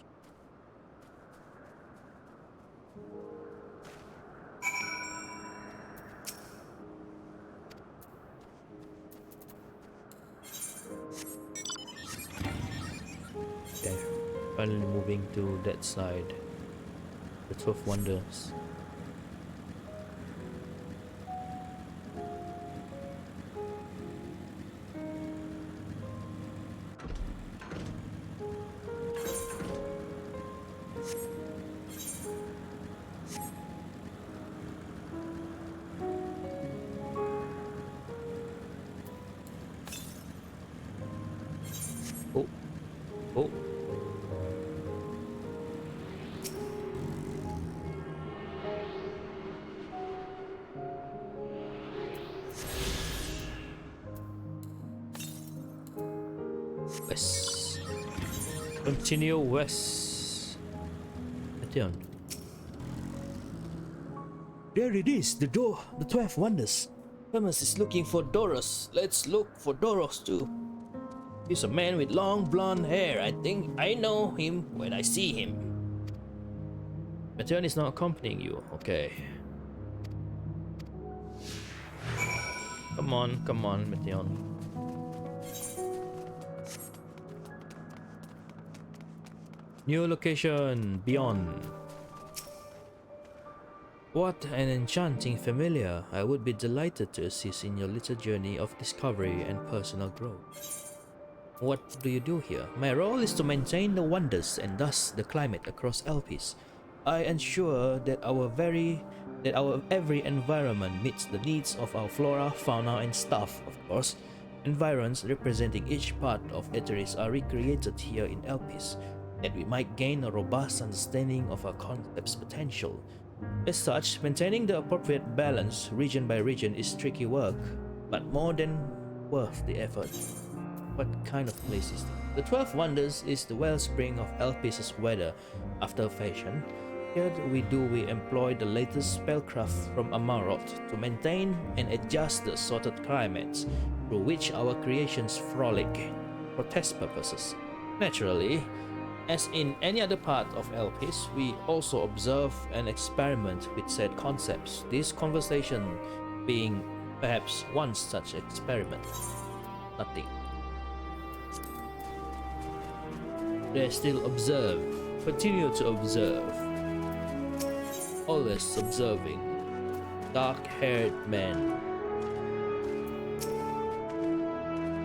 Okay, finally moving to that side. The 12 Wonders. Oh. West. Continue west. Meteon. There it is, the door, the 12 Wonders. Hermes is looking for Doros. Let's look for Doros too. He's a man with long blonde hair. I think I know him when I see him. Meteon is not accompanying you. Okay. Come on, Meteon. New location, Beyond. What an enchanting familiar. I would be delighted to assist in your little journey of discovery and personal growth. What do you do here? My role is to maintain the wonders and thus the climate across Elpis. I ensure that our every environment meets the needs of our flora, fauna, and staff, of course. Environs representing each part of Eteris are recreated here in Elpis, that we might gain a robust understanding of our concept's potential. As such, maintaining the appropriate balance region by region is tricky work, but more than worth the effort. What kind of place is this? The 12 Wonders is the wellspring of Elpis' weather after fashion. Here we employ the latest spellcraft from Amaroth to maintain and adjust the sorted climates through which our creations frolic for test purposes. Naturally, as in any other part of Elpis, we also observe and experiment with said concepts, this conversation being perhaps one such experiment. Nothing. They still observe, continue to observe. Always observing. Dark-haired man.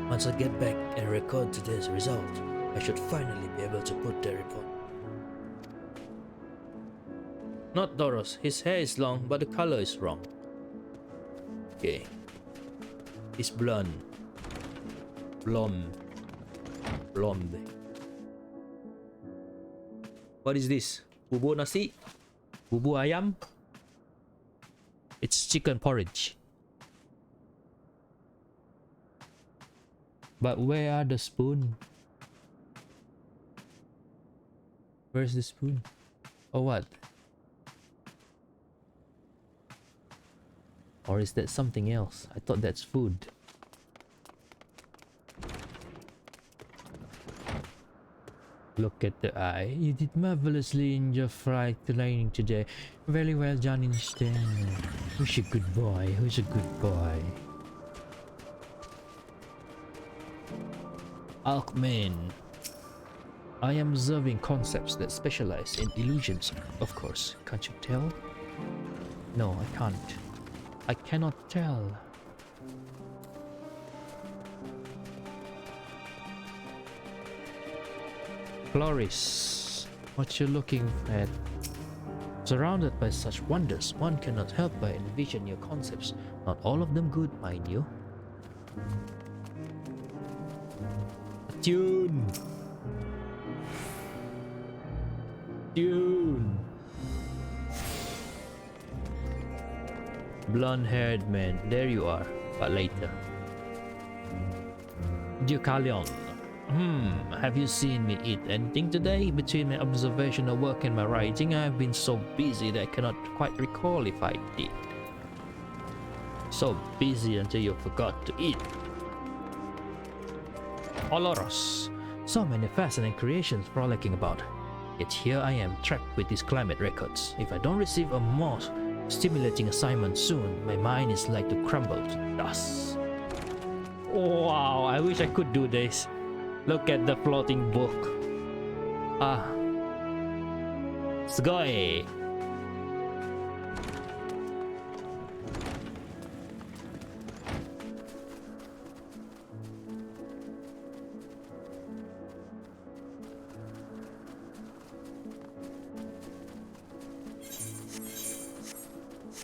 Once I get back and record today's result, I should finally be able to put the report. Not Doros. His hair is long, but the color is wrong. Okay. He's blonde. Blonde. Blonde. What is this? Bubur nasi? Bubur ayam? It's chicken porridge. But where are the spoon? Where's the spoon? Or what? Or is that something else? I thought that's food. Look at the eye. You did marvelously in your flight training today. Very well done instead. Who's a good boy? Who's a good boy? Arcane. I am observing concepts that specialize in illusions, of course. Can't you tell? No, I can't. I cannot tell. Floris, what you're looking at? Surrounded by such wonders, one cannot help but envision your concepts. Not all of them good, mind you. Tune! Tune! Blonde-haired man, there you are, but later. Ducalion. Have you seen me eat anything today? Between my observational work and my writing, I have been so busy that I cannot quite recall if I did. So busy until you forgot to eat. Oloros. So many fascinating creations frolicking about. Yet here I am, trapped with these climate records. If I don't receive a more stimulating assignment soon, my mind is like to crumble to dust. Wow, I wish I could do this. Look at the floating book. Ah. Sugoi.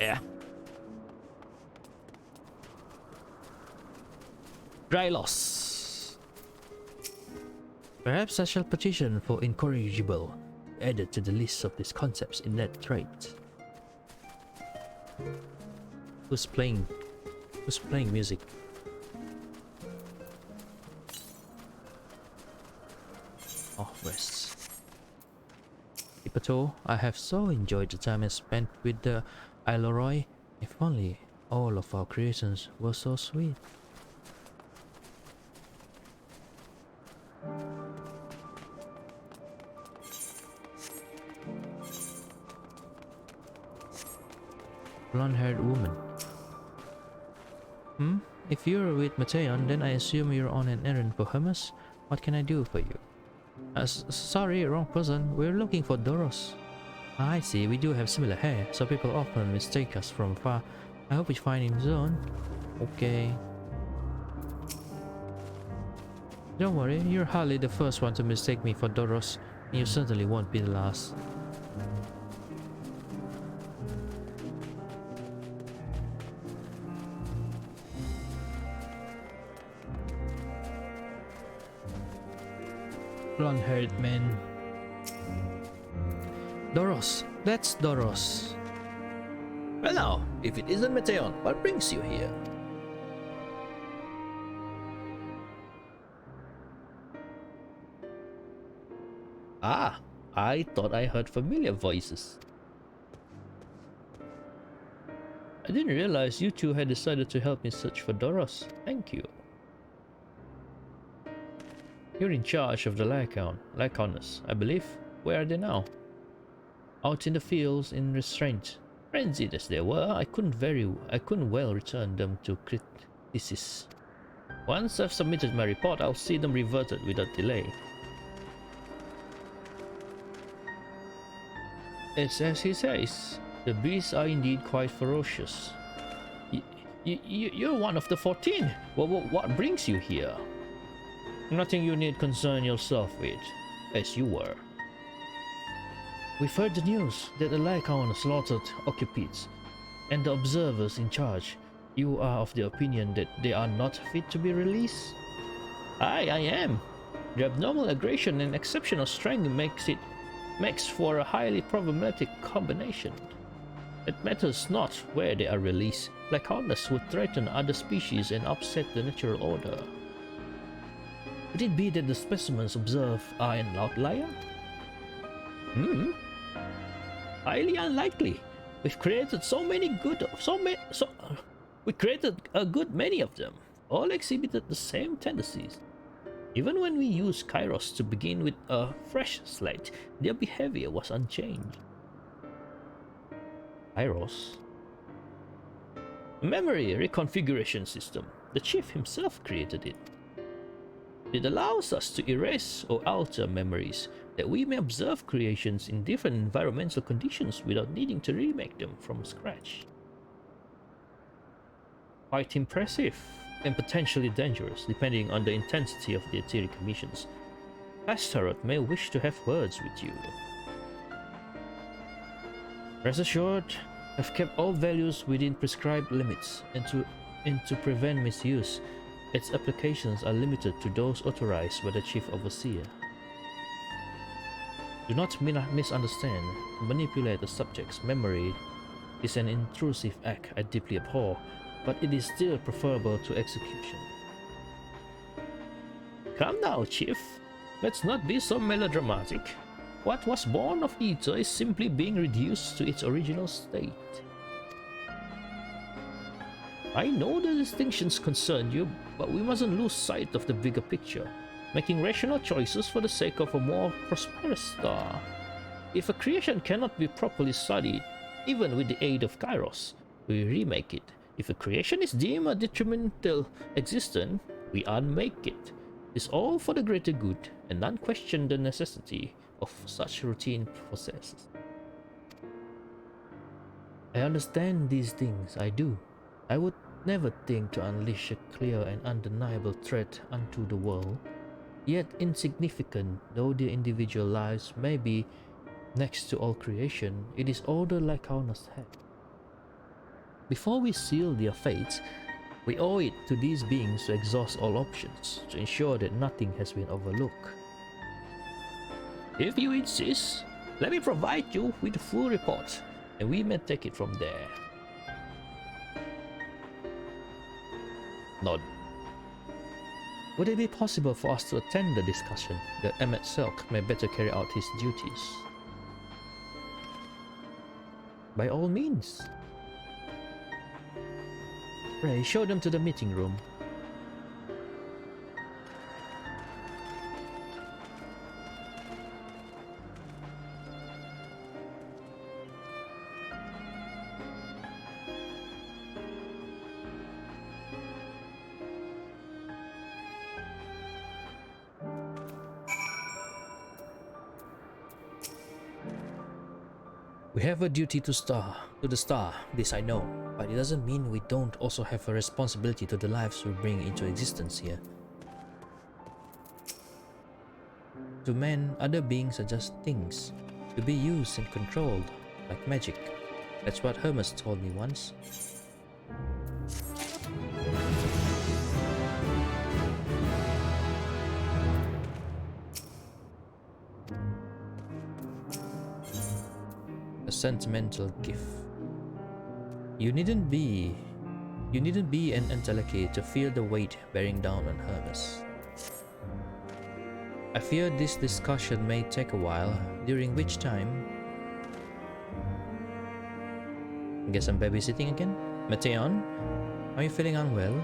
Yeah. Drylos. Perhaps I shall petition for incorrigible added to the list of these concepts in that trait. Who's playing music? Oh, rests. Ipato, I have so enjoyed the time I spent with the Iloroi. If only all of our creations were so sweet. Blonde-haired woman. If you're with Mateon, then I assume you're on an errand for Hermes. What can I do for you? Sorry, wrong person. We're looking for Doros. I see, we do have similar hair, so people often mistake us from far. I hope we find him soon. Okay. Don't worry, you're hardly the first one to mistake me for Doros. And you certainly won't be the last. Blonde-haired man. Doros, that's Doros. Well now, if it isn't Mateon, what brings you here? Ah, I thought I heard familiar voices. I didn't realize you two had decided to help me search for Doros. Thank you. You're in charge of the Lycaoners, I believe. Where are they now? Out in the fields in restraint. Frenzied as they were, I couldn't well return them to criticis. Once I've submitted my report, I'll see them reverted without delay. It's as he says. The beasts are indeed quite ferocious. You're one of the 14. What brings you here? Nothing you need concern yourself with, as you were. We've heard the news that the Lycaon slaughtered occupants, and the observers in charge. You are of the opinion that they are not fit to be released? I am. The abnormal aggression and exceptional strength makes for a highly problematic combination. It matters not where they are released. Lycanthropes would threaten other species and upset the natural order. Could it be that the specimens observed are an outlier? Highly unlikely. We've created we created a good many of them. All exhibited the same tendencies. Even when we used Kairos to begin with a fresh slate, their behavior was unchanged. Kairos? A memory reconfiguration system. The chief himself created it. It allows us to erase or alter memories that we may observe creations in different environmental conditions without needing to remake them from scratch. Quite impressive, and potentially dangerous depending on the intensity of the etheric emissions. Astaroth may wish to have words with you. Rest assured, I've kept all values within prescribed limits, and to prevent misuse, its applications are limited to those authorized by the Chief Overseer. Do not misunderstand. To manipulate the subject's memory is an intrusive act I deeply abhor, but it is still preferable to execution. Come now, Chief. Let's not be so melodramatic. What was born of Ether is simply being reduced to its original state. I know the distinctions concern you, but we mustn't lose sight of the bigger picture, making rational choices for the sake of a more prosperous star. If a creation cannot be properly studied, even with the aid of Kairos, we remake it. If a creation is deemed a detrimental existence, we unmake it. It's all for the greater good, and none question the necessity of such routine processes. I understand these things, I do. I would never think to unleash a clear and undeniable threat unto the world. Yet insignificant though their individual lives may be next to all creation, it is all the Lycanthropes have. Before we seal their fates, we owe it to these beings to exhaust all options, to ensure that nothing has been overlooked. If you insist, let me provide you with a full report, and we may take it from there. Nod. Would it be possible for us to attend the discussion, that MSQ may better carry out his duties? By all means. Ray, show them to the meeting room. We have a duty to the star, this I know, but it doesn't mean we don't also have a responsibility to the lives we bring into existence here. To men, other beings are just things, to be used and controlled, like magic. That's what Hermes told me once. Sentimental gift. You needn't be an Enteleke to feel the weight bearing down on Hermes. I fear this discussion may take a while, during which time... Guess I'm babysitting again? Mateon, are you feeling unwell?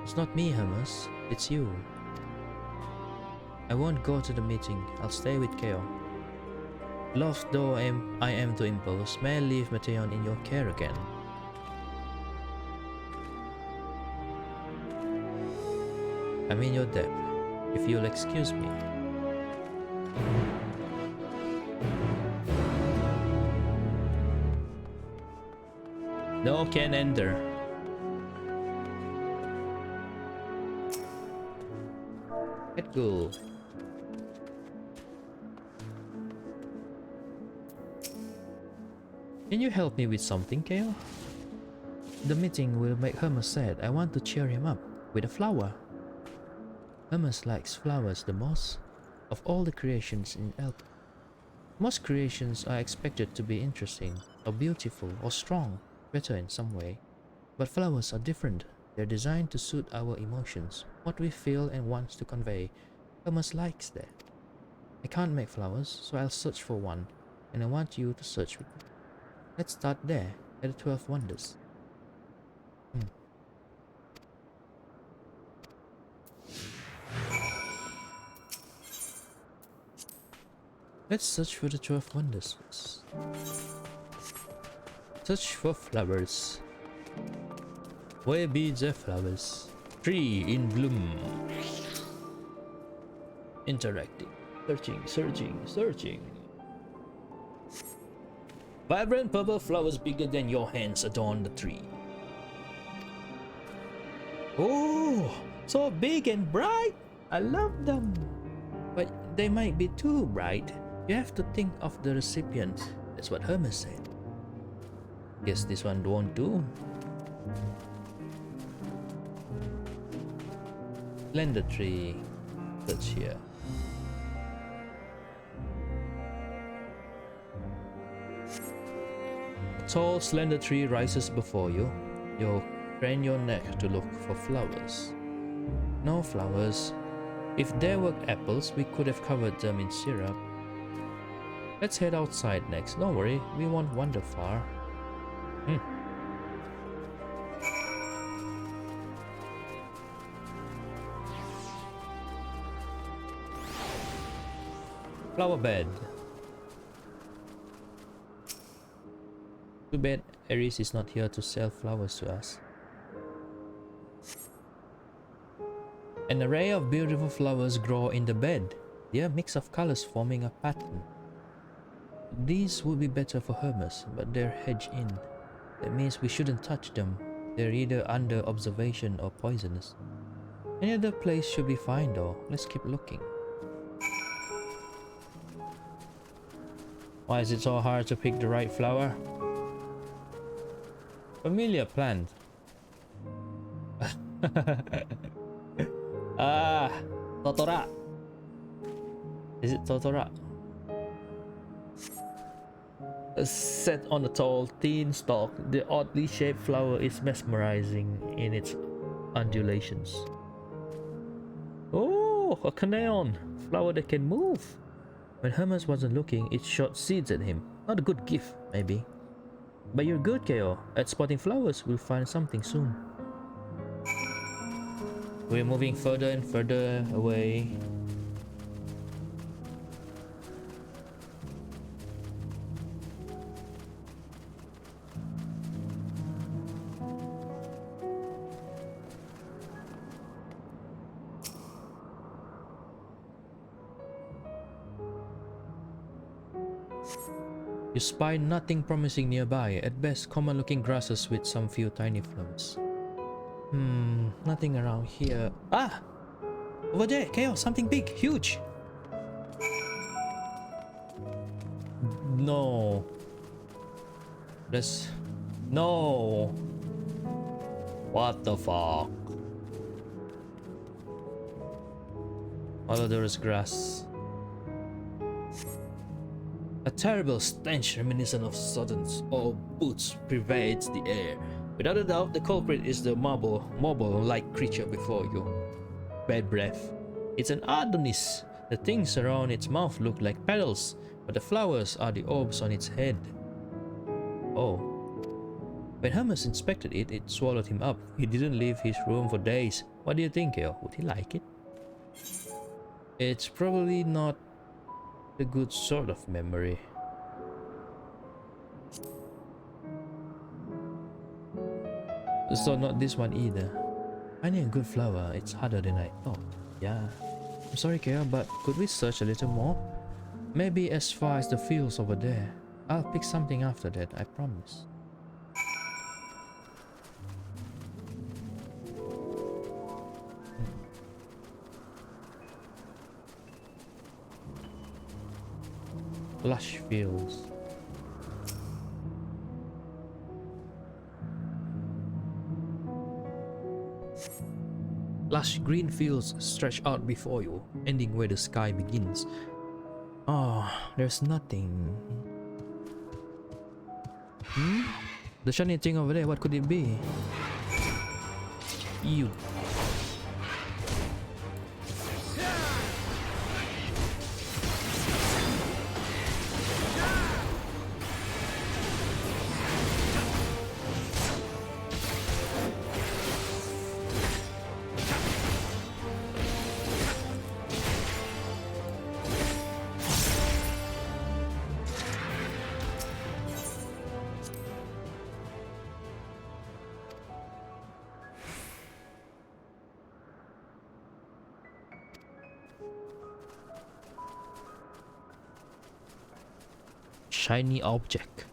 It's not me, Hermes, it's you. I won't go to the meeting, I'll stay with Keo. Lost though I am to impose, may I leave Mateon in your care again? I'm in your debt, if you'll excuse me. No can enter. Let's go. Can you help me with something, Kale? The meeting will make Hermes sad. I want to cheer him up with a flower. Hermes likes flowers the most of all the creations in Elk. Most creations are expected to be interesting, or beautiful, or strong, better in some way. But flowers are different. They're designed to suit our emotions, what we feel and want to convey. Hermes likes that. I can't make flowers, so I'll search for one, and I want you to search with me. Let's start there, at the 12 Wonders. Let's search for the 12 Wonders first. Search for flowers. Where be the flowers? Tree in bloom. Interacting. Searching. Vibrant purple flowers bigger than your hands adorn the tree. Oh, so big and bright. I love them. But they might be too bright. You have to think of the recipient. That's what Hermes said. Guess this one won't do. Slender tree. Search here. A tall, slender tree rises before you. You crane your neck to look for flowers. No flowers. If there were apples, we could have covered them in syrup. Let's head outside next. Don't worry, we won't wander far. Flower bed. Too bad Ares is not here to sell flowers to us. An array of beautiful flowers grow in the bed. They are a mix of colors forming a pattern. These would be better for Hermes, but they're hedged in. That means we shouldn't touch them. They're either under observation or poisonous. Any other place should be fine though. Let's keep looking. Why is it so hard to pick the right flower? Familiar plant. Totora. Is it Totora? Set on a tall, thin stalk, the oddly shaped flower is mesmerizing in its undulations. Oh, a caneon! Flower that can move! When Hermes wasn't looking, it shot seeds at him. Not a good gift, maybe. But you're good, KO. At spotting flowers, we'll find something soon. We're moving further and further away. You spy nothing promising nearby, at best common looking grasses with some few tiny flowers. Nothing around here. Ah! Over there, Chaos, something big, huge! No. Let's... No! What the fuck? Although there is grass. A terrible stench reminiscent of soddens or boots pervades the air. Without a doubt, the culprit is the marble-like creature before you. Bad breath. It's an Adonis. The things around its mouth look like petals, but the flowers are the orbs on its head. Oh. When Hermes inspected it, it swallowed him up. He didn't leave his room for days. What do you think, Keo? Would he like it? It's probably not a good sort of memory. So not this one either. Finding a good flower, it's harder than I thought. Yeah. I'm sorry, Keo, but could we search a little more? Maybe as far as the fields over there. I'll pick something after that, I promise. Lush fields. Lush green fields stretch out before you, ending where the sky begins. Oh, there's nothing. The shiny thing over there, what could it be? You. Shiny object.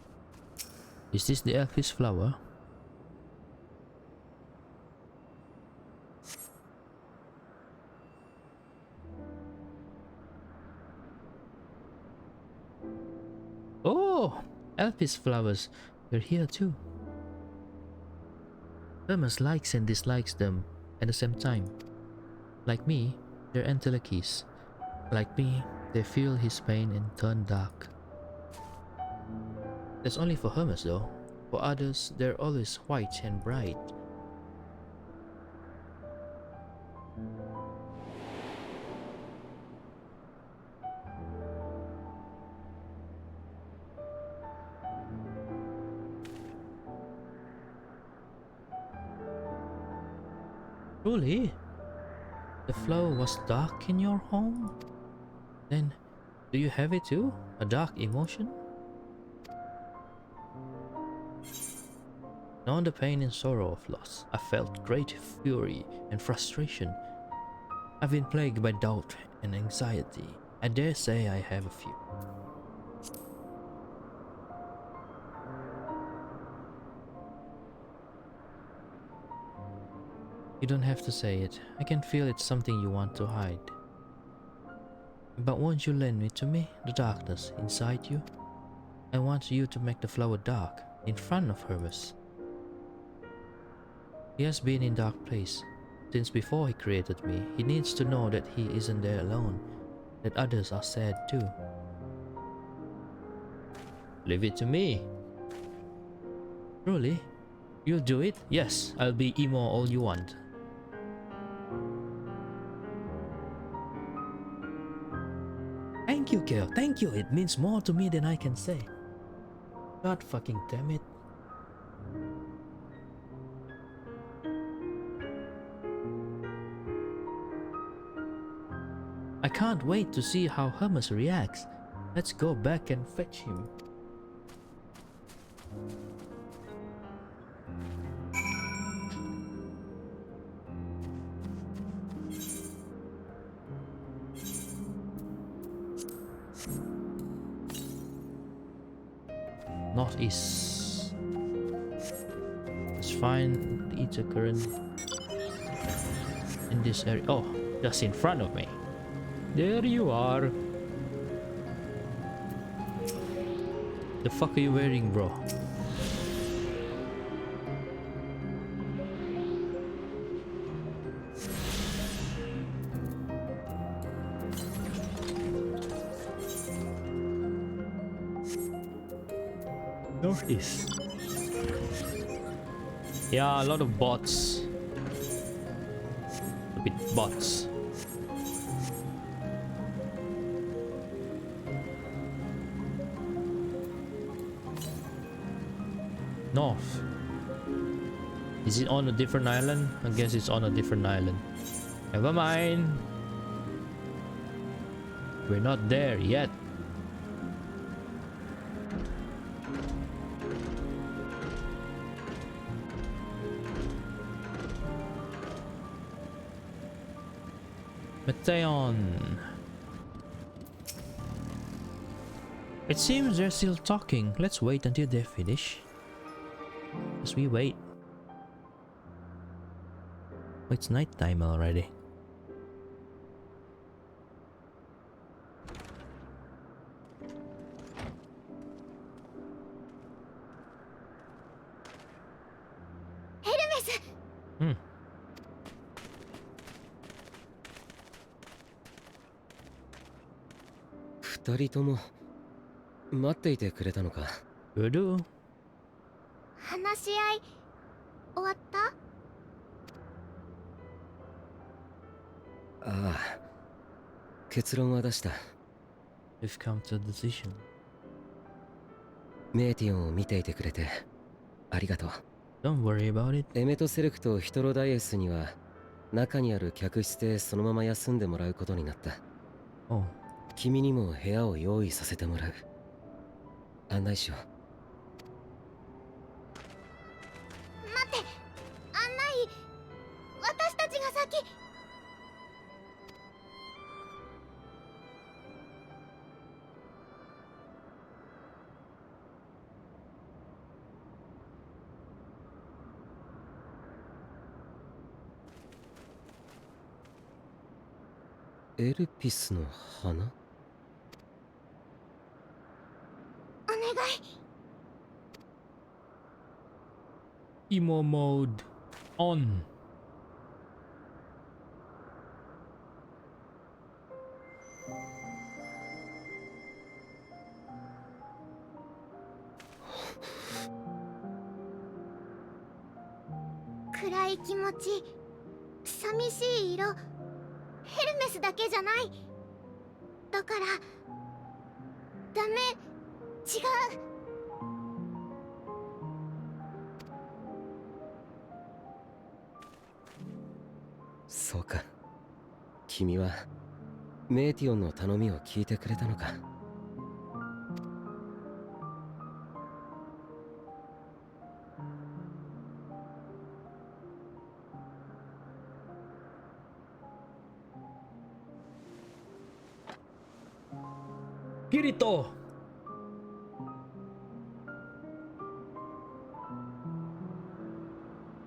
Is this the elfish flower? Oh, elfish flowers. They're here too. Hermes likes and dislikes them at the same time. Like me, they're Entelekis. Like me, they feel his pain and turn dark. That's only for Hermes though. For others, they're always white and bright. Truly? The flow was dark in your home? Then, do you have it too? A dark emotion? Knowing the pain and sorrow of loss, I felt great fury and frustration. I've been plagued by doubt and anxiety. I dare say I have a few. You don't have to say it. I can feel it's something you want to hide. But won't you lend it to me, the darkness inside you? I want you to make the flower dark, in front of Hermes. He has been in dark place. Since before he created me, he needs to know that he isn't there alone, that others are sad too. Leave it to me. Truly? You'll do it? Yes, I'll be emo all you want. Thank you, Kale. Thank you. It means more to me than I can say. God fucking damn it. I can't wait to see how Hermes reacts. Let's go back and fetch him. Northeast. Let's find the ether current in this area. Oh, just in front of me. There you are. The fuck are you wearing, bro? Northeast. Yeah, a lot of bots. A bit bots. North. Is it on a different island? I guess it's on a different island. Never mind. We're not there yet. Meteon. It seems they're still talking. Let's wait until they finish. As we wait. Oh, it's nighttime already. Hermes! 二人とも待っていてくれたのか。Will do. 話し合い終わった？ああ、結論は出した。We've come to a decision. メーティオンを見ていてくれてありがとう。 Don't worry about it. エメトセレクとヒトロダイエスには中にある客室でそのまま休んでもらうことになった。 Oh, 君にも部屋を用意させてもらう。案内しよう。待って、案内私たちが先。エルピスの花？お願い。emo mode on. 暗い気持ち、寂しい色、ヘルメスだけじゃない。だからダメ、違う。そうか、君はメーティオンの頼みを聞いてくれたのか。キリト。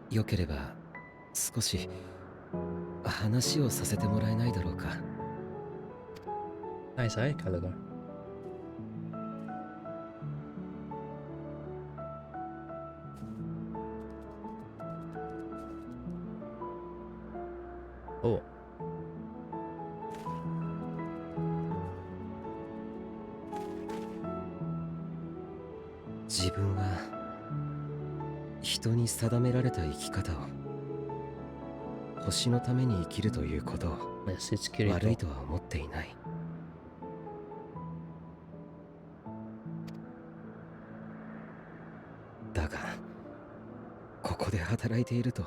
よければ少し話をさせてもらえないだろうか。Nice eye color. Oh. 自分は人に定められた生き方を、星のために生きるということを Yes, it's Kirito. 悪いとは思っていない。だがここで働いていると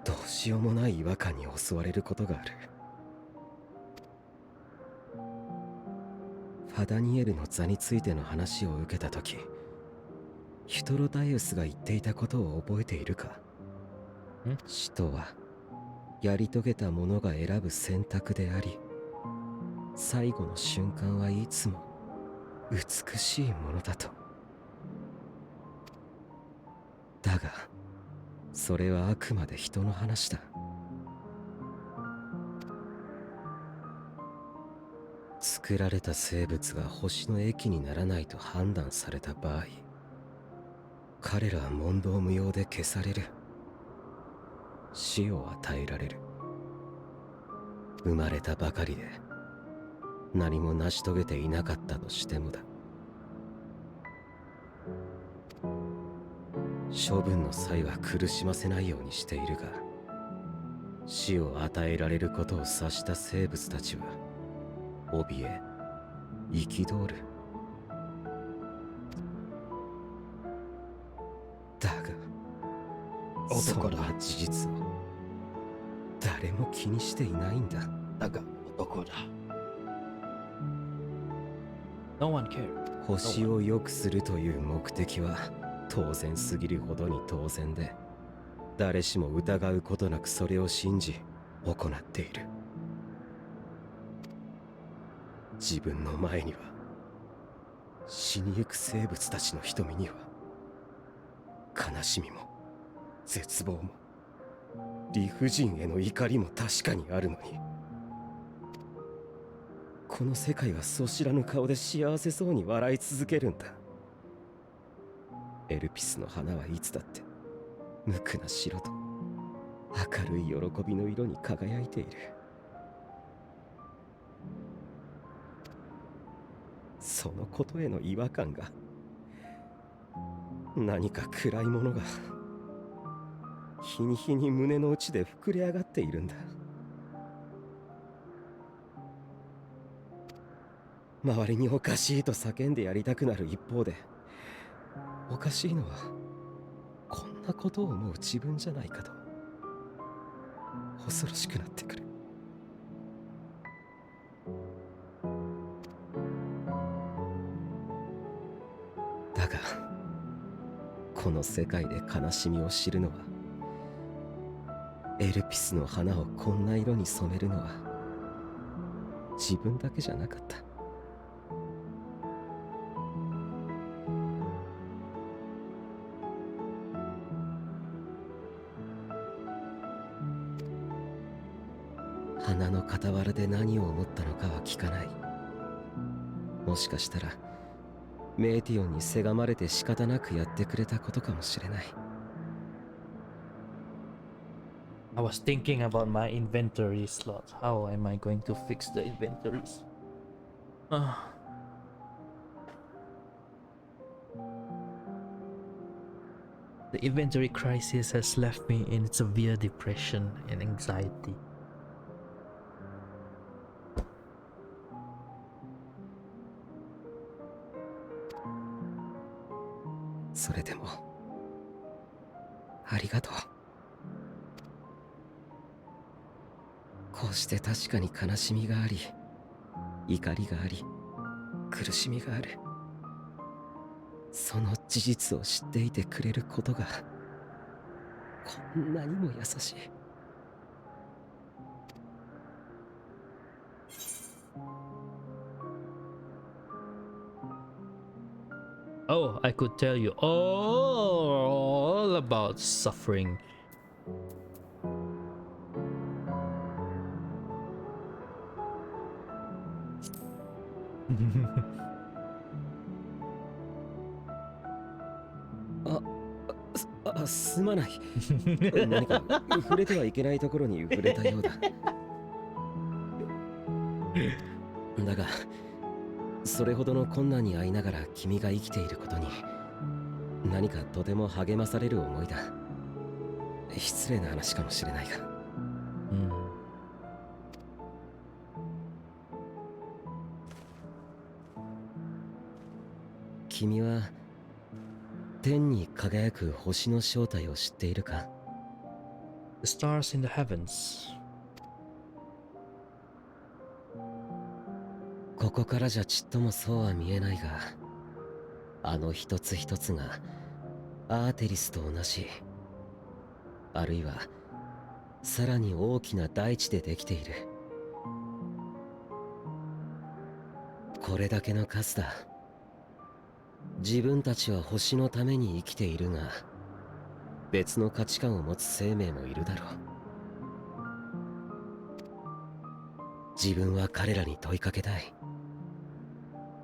どうしようもない違和感に襲われることがある。ファダニエルの座についての話を受けたとき、ヒトロダイウスが言っていたことを覚えているか？死とはやり遂げた者が選ぶ選択であり、最後の瞬間はいつも美しいものだと。だがそれはあくまで人の話だ。作られた生物が星の益にならないと判断された場合、彼らは問答無用で消される。死を与えられる。生まれたばかりで何も成し遂げていなかったとしてもだ。処分の際は苦しませないようにしているが、死を与えられることを察した生物たちは怯え憤る。だがそんな事実を誰も気にしていないんだ。だが男だ。No one cared. 星を良くするという目的は当然すぎるほどに当然で、誰しも疑うことなくそれを信じ行っている。自分の前には死にゆく生物たちの瞳には悲しみも絶望も理不尽への怒りも確かにあるのに、この世界はそう知らぬ顔で幸せそうに笑い続けるんだ。エルピスの花はいつだって無垢な白と明るい喜びの色に輝いている。そのことへの違和感が、何か暗いものが日に日に胸の内で膨れ上がっているんだ。周りにおかしいと叫んでやりたくなる一方で、おかしいのはこんなことを思う自分じゃないかと恐ろしくなってくる。だがこの世界で悲しみを知るのは、エルピスの花をこんな色に染めるのは自分だけじゃなかった。花の傍らで何を思ったのかは聞かない。もしかしたらメイティオンにせがまれて仕方なくやってくれたことかもしれない。I was thinking about my inventory slots. How am I going to fix the inventories? The inventory crisis has left me in severe depression and anxiety. それでもありがとう。こうして確かに悲しみがあり、怒りがあり、苦しみがある。その事実を知っていてくれることがこんなにも優しい。Oh, I could tell you all about suffering. Ah, すまない。何か触れてはいけないところに触れたようだ。だが、それほどの困難に遭いながら君が生きていることに何かとても励まされる思いだ。失礼な話かもしれないが。君は天に輝く星の正体を知っているか？ The stars in the heavens. ここからじゃちっともそうは見えないが、あの一つ一つがアーテリスと同じ、あるいはさらに大きな大地でできている。これだけの数だ。自分たちは星のために生きているが、別の価値観を持つ生命もいるだろう。自分は彼らに問いかけたい。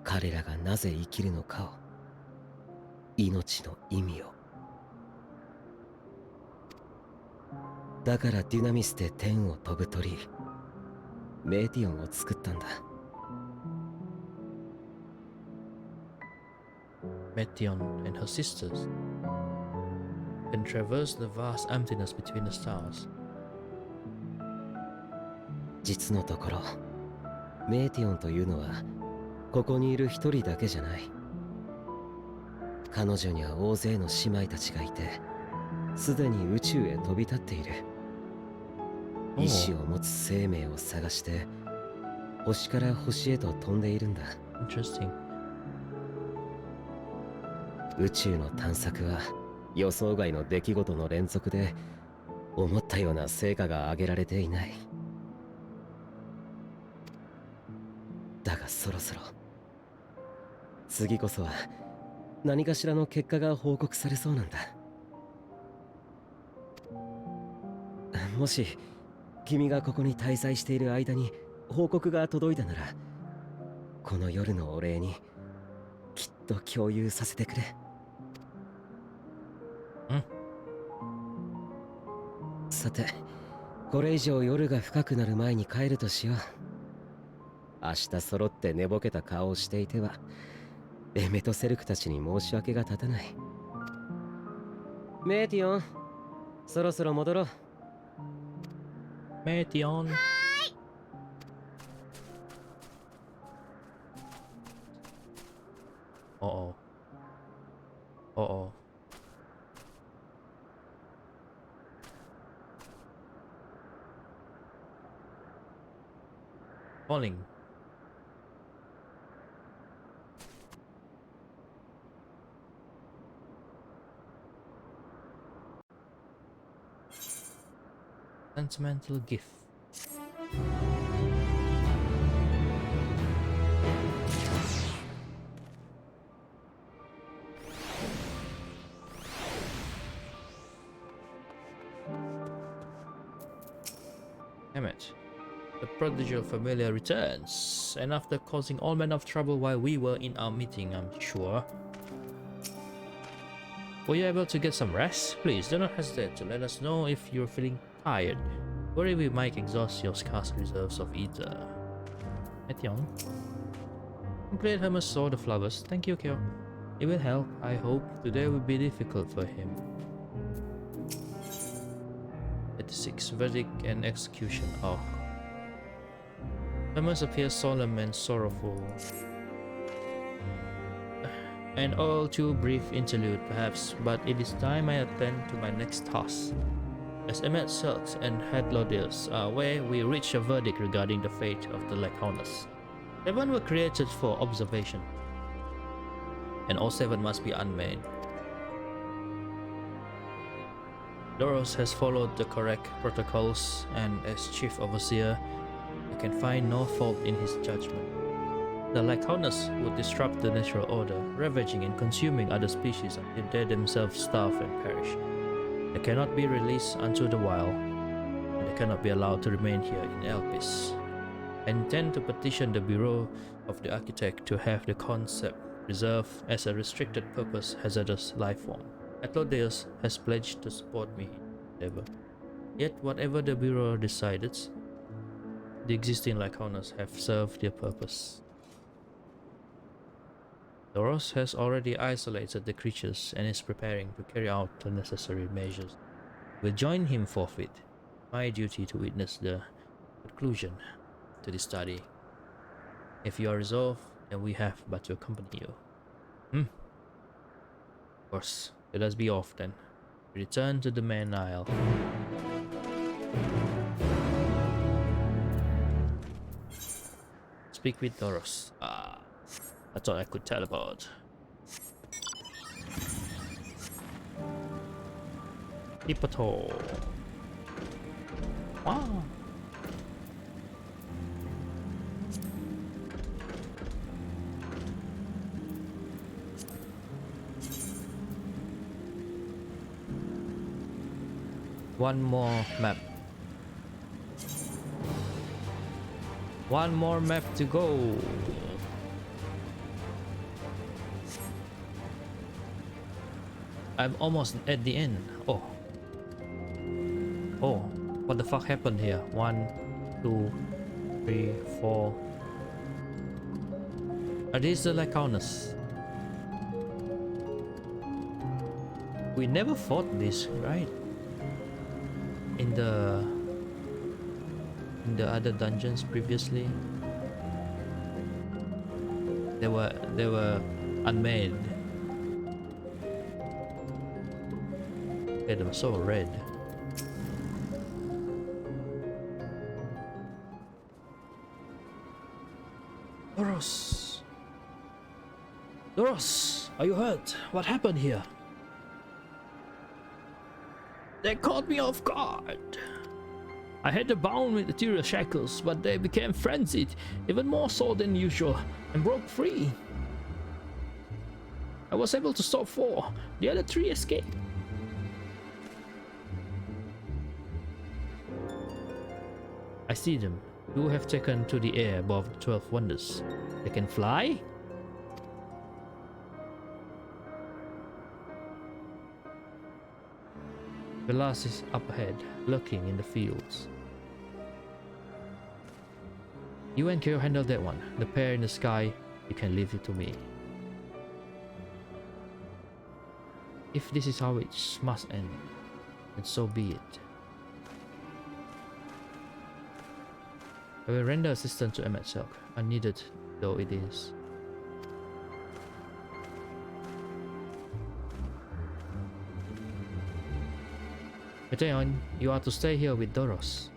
彼らがなぜ生きるのかを、命の意味を。だからデュナミスで天を飛ぶ鳥、メーティオンを作ったんだ。Metion and her sisters can traverse the vast emptiness between the stars. 実のところ、メーティオンというのはここにいる一人だけじゃない。彼女には大勢の姉妹たちがいて、すでに宇宙へ飛び立っている。意志を持つ生命を探して星から星へと飛んでいるんだ。Interesting. 宇宙の探索は予想外の出来事の連続で、思ったような成果が上げられていない。だがそろそろ次こそは何かしらの結果が報告されそうなんだ。もし君がここに滞在している間に報告が届いたなら、この夜のお礼にきっと共有させてくれ。さて、これ以上夜が深くなる前に帰るとしよう。明日揃って寝ぼけた顔をしていてはエメとセルクたちに申し訳が立たない。メーティオン、そろそろ戻ろう。メーティオン。Uh-oh. Uh-oh. Falling. Sentimental gift. Damn it. The prodigal familiar returns, and after causing all manner of trouble while we were in our meeting, I'm sure. Were you able to get some rest? Please do not hesitate to let us know if you're feeling tired. Worry we might exhaust your scarce reserves of ether. Metion. Complete Hermes saw the flowers. Thank you, Kyo. It will help. I hope today will be difficult for him. 86. Verdict and execution. Oh. Hermes appears solemn and sorrowful. An all too brief interlude, perhaps, but it is time I attend to my next task. As Emmet Silks and Headlodius are away, we reach a verdict regarding the fate of the Lycaonas. 7 were created for observation, and all 7 must be unmade. Doros has followed the correct protocols, and as Chief Overseer, I can find no fault in his judgment. The Lycaonas would disrupt the natural order, ravaging and consuming other species until they themselves starve and perish. They cannot be released unto the wild, and they cannot be allowed to remain here in Elpis. I intend to petition the Bureau of the Architect to have the concept preserved as a restricted purpose hazardous life form. Athlodius has pledged to support me in endeavor. Yet whatever the Bureau decided, the existing Lycaonas have served their purpose. Doros has already isolated the creatures and is preparing to carry out the necessary measures. We'll join him forthwith. My duty to witness the conclusion to the study. If you are resolved, then we have but to accompany you. Of course, let us be off then. Return to the main aisle. Speak with Doros. I thought I could teleport. Hippoto. Wow. One more map. One more map to go. I'm almost at the end. Oh. Oh. What the fuck happened here? 1, 2, 3, 4. Are these the Lycaonas? We never fought this, right? In the other dungeons previously. They were unmade. They were so red. Doros! Doros! Are you hurt? What happened here? They caught me off guard. I had them bound with ethereal shackles, but they became frenzied, even more so than usual, and broke free. I was able to stop 4. The other 3 escaped. I see them. You have taken to the air above the 12 wonders. They can fly? Velas is up ahead, lurking in the fields. You and Kyo handle that one. The pair in the sky, you can leave it to me. If this is how it must end, then so be it. I will render assistance to MSQ, unneeded though it is. Meteon, you are to stay here with Doros.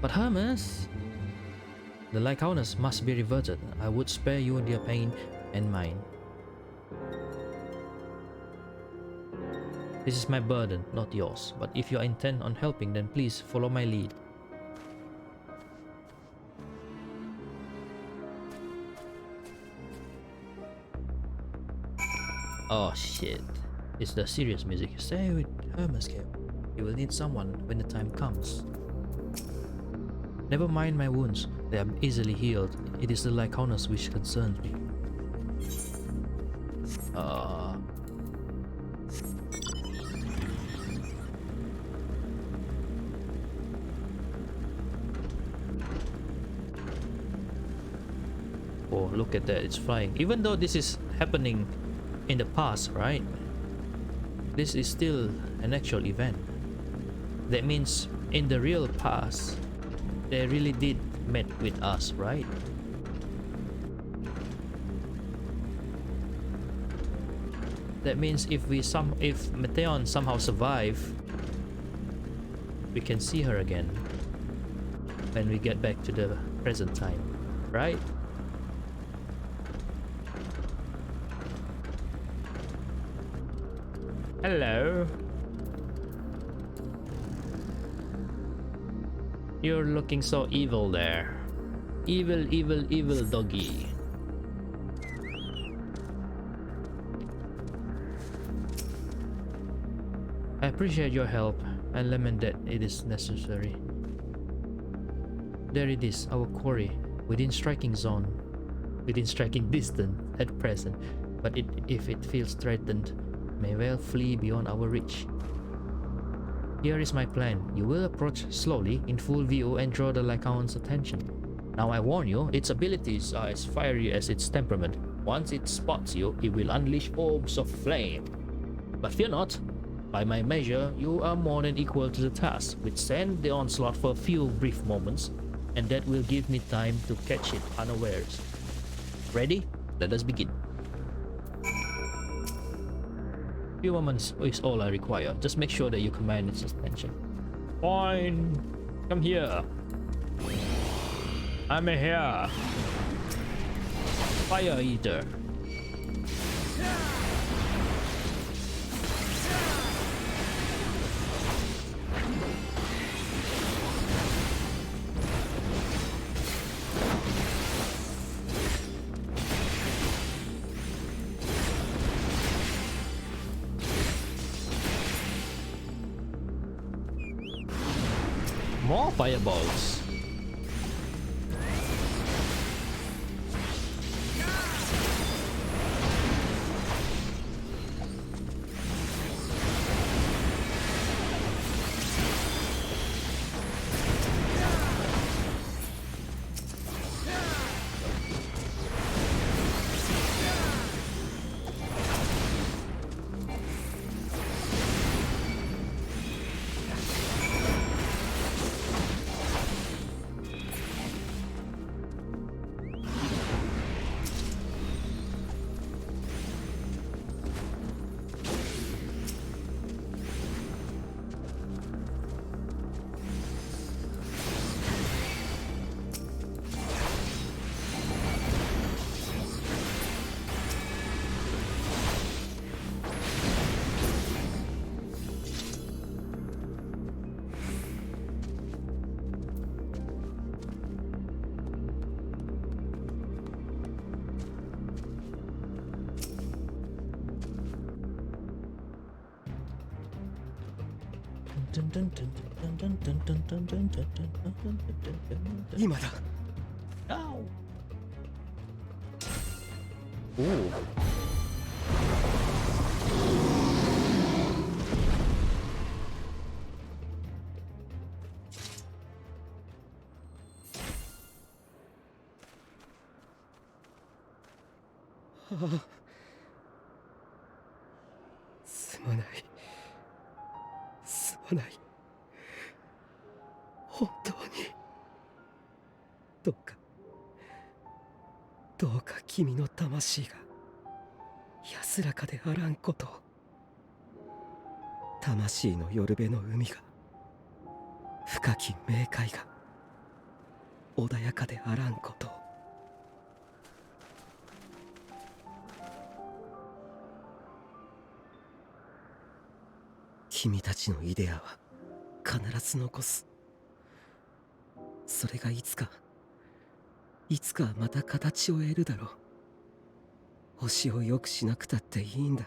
But Hermes, the Lycaonus must be reverted. I would spare you their pain and mine. This is my burden, not yours. But if you are intent on helping, then please follow my lead. Oh shit. It's the serious music. Stay with Hermes, Kyo. You will need someone when the time comes. Never mind my wounds. They are easily healed. It is the Lycaonus which concerns me. Oh, look at that. It's flying. Even though this is happening in the past, right? This is still an actual event. That means in the real past, they really did met with us, right? That means if Meteon somehow survive, we can see her again when we get back to the present time, right? Hello. You're looking so evil there. Evil, evil, evil doggy. I appreciate your help and lament that it is necessary. There it is, our quarry, within striking zone, within striking distance at present, but if it feels threatened, may well flee beyond our reach. Here is my plan. You will approach slowly in full view and draw the Lycaon's attention. Now I warn you, its abilities are as fiery as its temperament. Once it spots you, it will unleash orbs of flame. But fear not. By my measure, you are more than equal to the task. Withstand the onslaught for a few brief moments, and that will give me time to catch it unawares. Ready? Let us begin. Few moments is all I require. Just make sure that you command its attention. Fine. Come here. I'm here. Fire Eater. More fireballs. Ow. Ooh. すまない。すまない。本当に。どうか君の魂が安らかであらんことを。魂の夜辺の海が、深き冥界が穏やかであらんことを。君たちのイデアは必ず残す。それがいつかまた形を得るだろう。星を良くしなくたっていいんだ。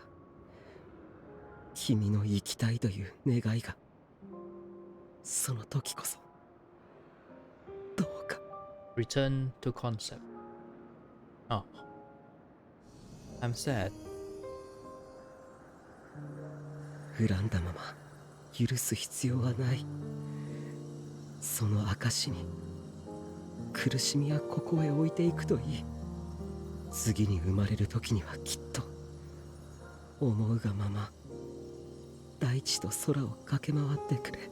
君の生きたいという願いが、その時こそどうか。 Return to concept. Oh. I'm sad. 恨んだまま許す必要はない。その証に苦しみはここへ置いていくといい。次に生まれる時にはきっと思うがまま大地と空を駆け回ってくれ。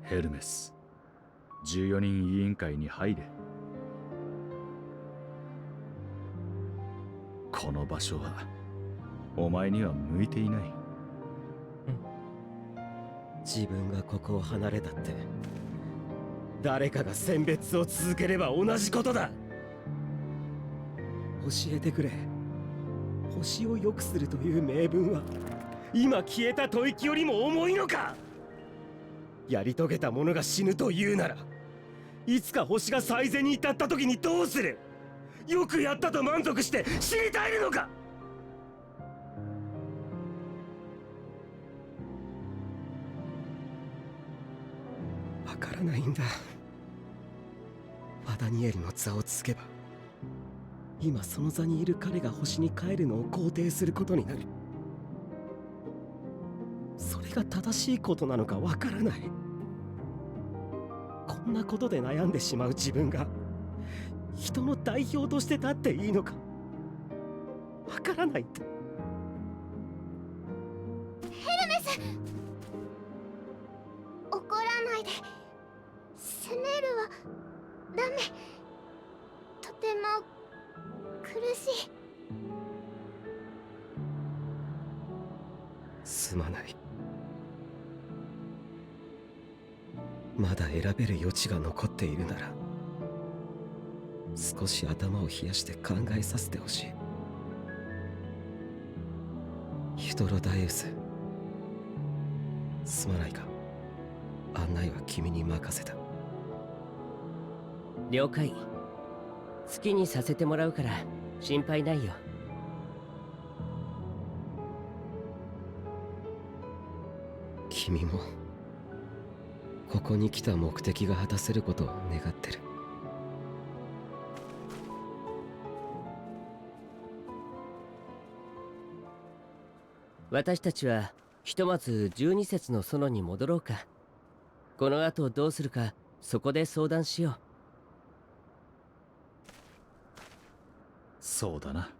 ヘルメス、14人委員会に入れ。この場所はお前には向いていない。自分がここを離れたって誰かが選別を続ければ同じことだ。教えてくれ。星を良くするという名分は今消えた吐息よりも重いのか。やり遂げた者が死ぬというなら、いつか星が最善に至った時にどうする。よくやったと満足して死に絶えるのか。わからないんだ。ワダニエルの座を継げば、今その座にいる彼が星に帰るのを肯定することになる。それが正しいことなのかわからない。こんなことで悩んでしまう自分が人の代表として立っていいのかわからないんだ。ヘルメス、怒らないで。責めるはダメ。とても苦しい。すまない。まだ選べる余地が残っているなら、少し頭を冷やして考えさせてほしい。ヒトロダイウス、すまないか。案内は君に任せた。了解。好きにさせてもらうから心配ないよ。君もここに来た目的が果たせることを願ってる。私たちはひとまず12節の園に戻ろうか。この後どうするかそこで相談しよう。そうだな。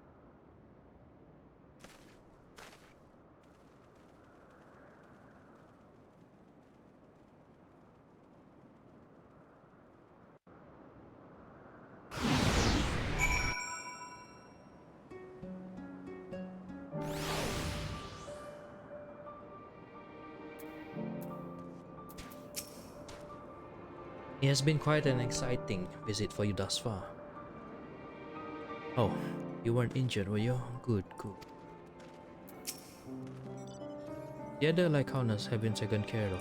It has been quite an exciting visit for you thus far. Oh, you weren't injured, were you? Good, good. The other Lycaoners have been taken care of.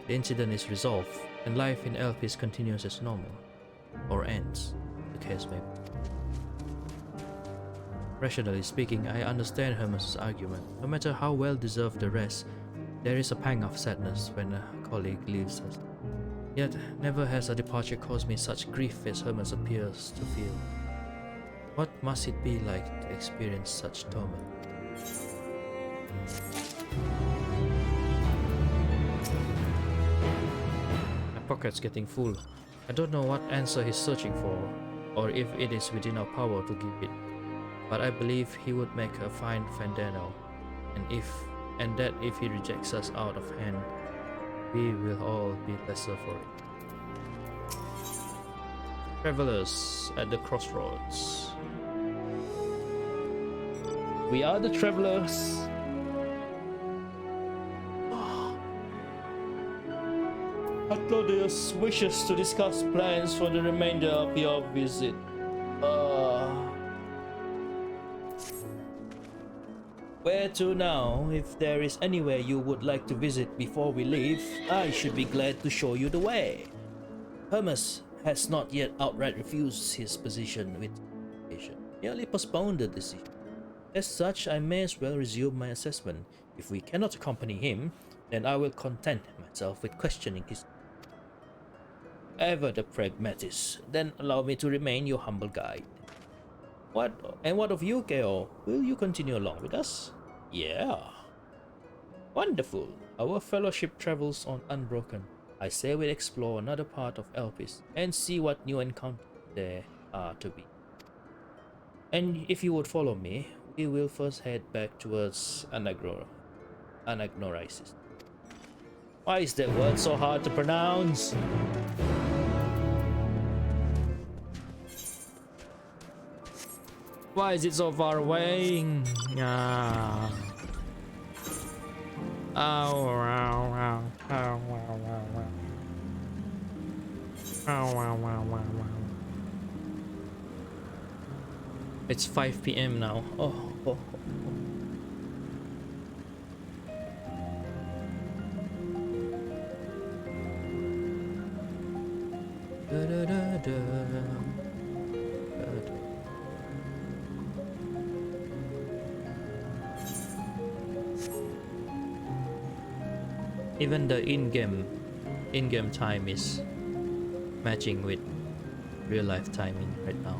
The incident is resolved, and life in Elpis continues as normal. Or ends, the case may be. Rationally speaking, I understand Hermes' argument. No matter how well deserved the rest, there is a pang of sadness when a colleague leaves us. Yet never has a departure caused me such grief as Hermes appears to feel. What must it be like to experience such torment? My pocket's getting full. I don't know what answer he's searching for, or if it is within our power to give it. But I believe he would make a fine Fandano, and that if he rejects us out of hand, we will all be lesser for it. Travelers at the crossroads. We are the travelers. Claudius wishes to discuss plans for the remainder of your visit. Where to now? If there is anywhere you would like to visit before we leave, I should be glad to show you the way. Hermes has not yet outright refused his position with Convocation, merely postponed the decision. As such, I may as well resume my assessment. If we cannot accompany him, then I will content myself with questioning his ever the pragmatist. Then allow me to remain your humble guide. What of you, Keo? Will you continue along with us? Yeah. Wonderful. Our fellowship travels on unbroken. I say we explore another part of Elpis and see what new encounters there are to be. And if you would follow me, we will first head back towards Anagnorisis. Why is that word so hard to pronounce? Why is it so far away? Ah. Ow, ow, ow, ow, ow, ow, ow. Ow, ow, ow, ow, ow. It's 5 p.m. now. Oh, oh, oh. Da, da, da, da. Even the in-game time is matching with real-life timing right now.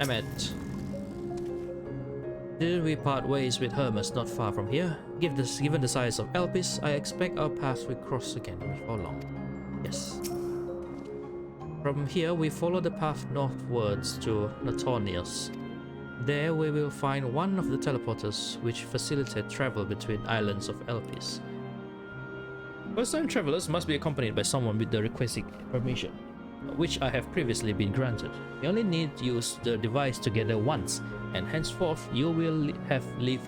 Emmet. Did we part ways with Hermes not far from here? Given the size of Elpis, I expect our paths will cross again before long. Yes. From here, we follow the path northwards to Natonius. There we will find one of the teleporters which facilitate travel between islands of Elpis. First-time travelers must be accompanied by someone with the requisite permission, which I have previously been granted. You only need to use the device together once, and henceforth you will have leave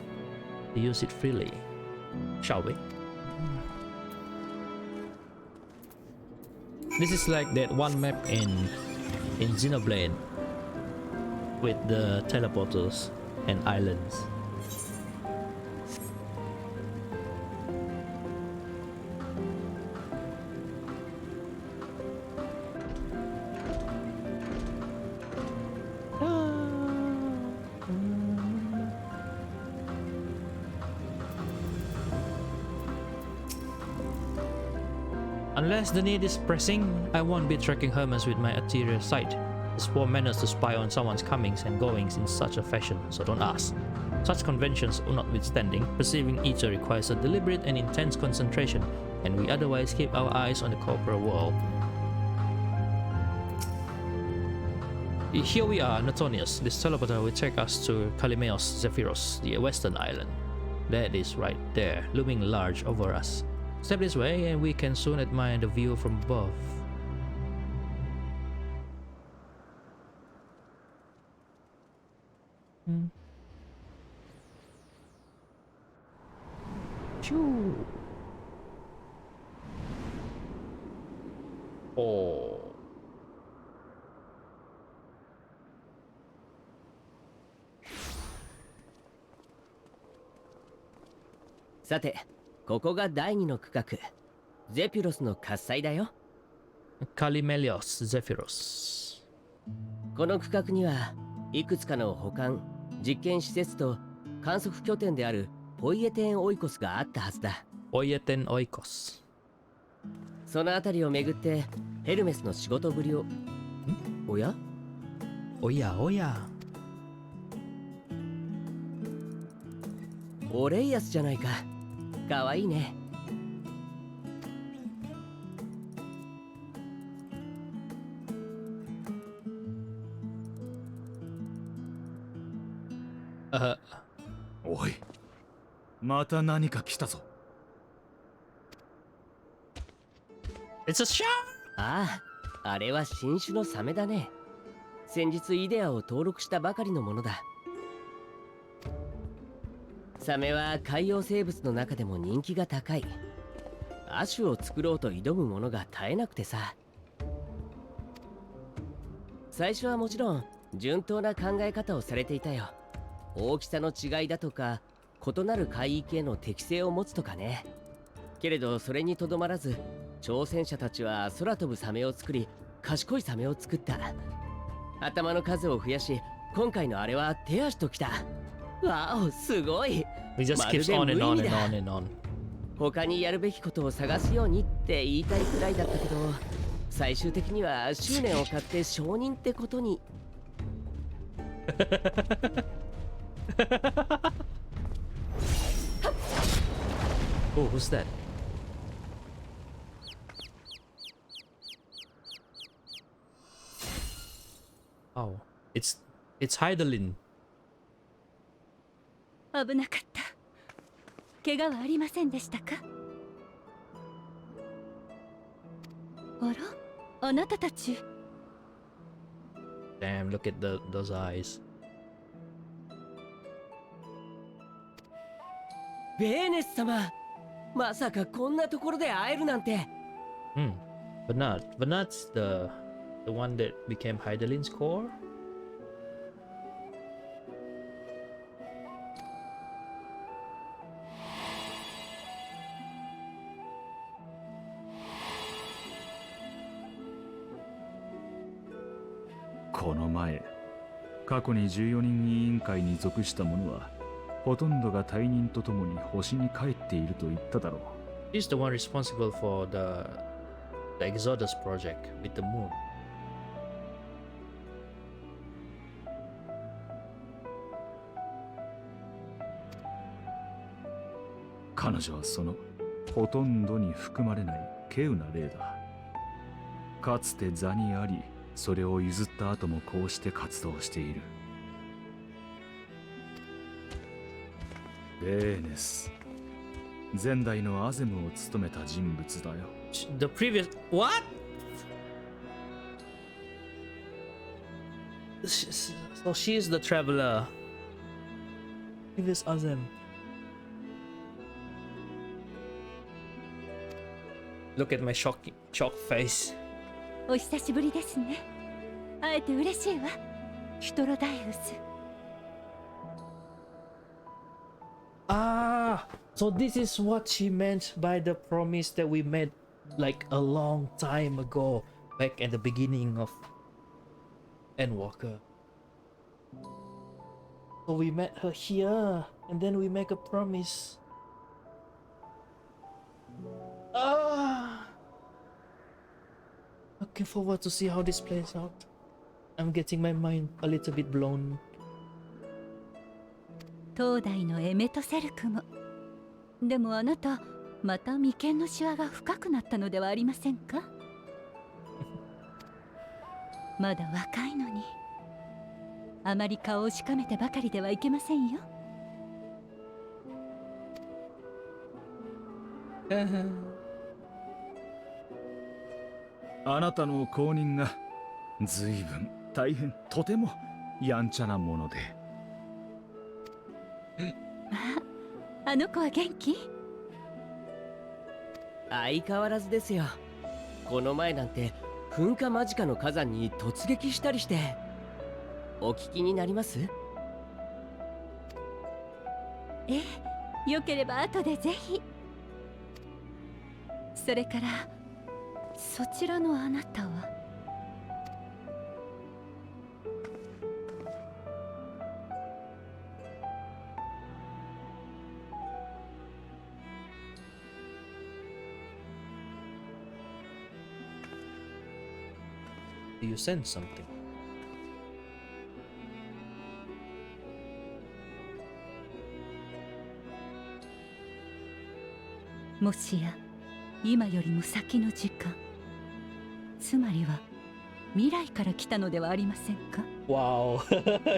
to use it freely. Shall we? This is like that one map in Xenoblade with the teleporters and islands. Unless the need is pressing, I won't be tracking Hermes with my arterial sight. It's poor manners to spy on someone's comings and goings in such a fashion, so don't ask. Such conventions notwithstanding, perceiving each requires a deliberate and intense concentration, and we otherwise keep our eyes on the corporal world. Here we are, Natonius. This teleporter will take us to Kalimeos Zephyros, the western island. That is right there, looming large over us. Step this way and we can soon admire the view from above. Choo. Oh.さて、ここが第2の区画、ゼピロスの喝采だよ。Kalimelios Zephyros. この区画にはいくつかの保管実験施設と観測拠点であるポイエテンオイコスがあったはずだ。Poieten oikos. その辺りを巡ってヘルメスの仕事ぶりをおや Oya, oya. オレイアスじゃないか。かわいいね。おい、また何か来たぞ。It's a shark! ああ、あれは新種のサメだね。先日イデアを登録したばかりのものだ。サメは海洋生物の中でも人気が高い。亜種を作ろうと挑むものが絶えなくてさ。最初はもちろん順当な考え方をされていたよ。大きさの違いだとか異なる海域への適性を持つとかね。けれどそれにとどまらず挑戦者たちは空飛ぶサメを作り賢いサメを作った。頭の数を増やし今回のあれは手足ときた。わお、すごい。 He just まる keeps で on and 無意 on 味 and だ。 on and on. 他にやるべきことを探すようにって言いたいくらいだったけど、最終的には執念を買って承認ってことに。Oh, who's that? Oh, it's Heidelin. 危なかった。怪我はありませんでしたか？あら、あなたたち。Damn, look at those eyes. ベーネス様、まさかこんなところで会えるなんて。Hmm. Bernard's the one that became Heidelin's core? この前、過去に14人委員会に属した者はほとんどが退任とともに星に帰っていると言っただろう。 He's the one responsible for the Exodus project with the moon. 彼女はそのほとんどに含まれない稀有な例だ。かつて座にあり、それを譲った後もこうして活動している。ベーネス、前代のアゼムを務めた人物だよ。The previous what? So she is the traveler. Previous Azem. Look at my shock face. お久しぶりですね。会えて嬉しいわ、ヒトロダイウス。Ah, so this is what she meant by the promise that we made like a long time ago, back at the beginning of Endwalker. So we met her here, and then we make a promise. Ah, looking forward to see how this plays out. I'm getting my mind a little bit blown. 東大のエメトセルクも。でもあなた、また眉間のシワが深くなったのではありませんか？まだ若いのに。あまり顔をしかめてばかりではいけませんよ。あなたの後任が随分大変とてもやんちゃなもので。あの子は元気？相変わらずですよ。この前なんて噴火間近の火山に突撃したりして。お聞きになります？ええ、よければ後でぜひ。それからそちらのあなたは？ Do you sense something? もしや今よりも先の時間、つまりは未来から来たのではありませんか？ Wow,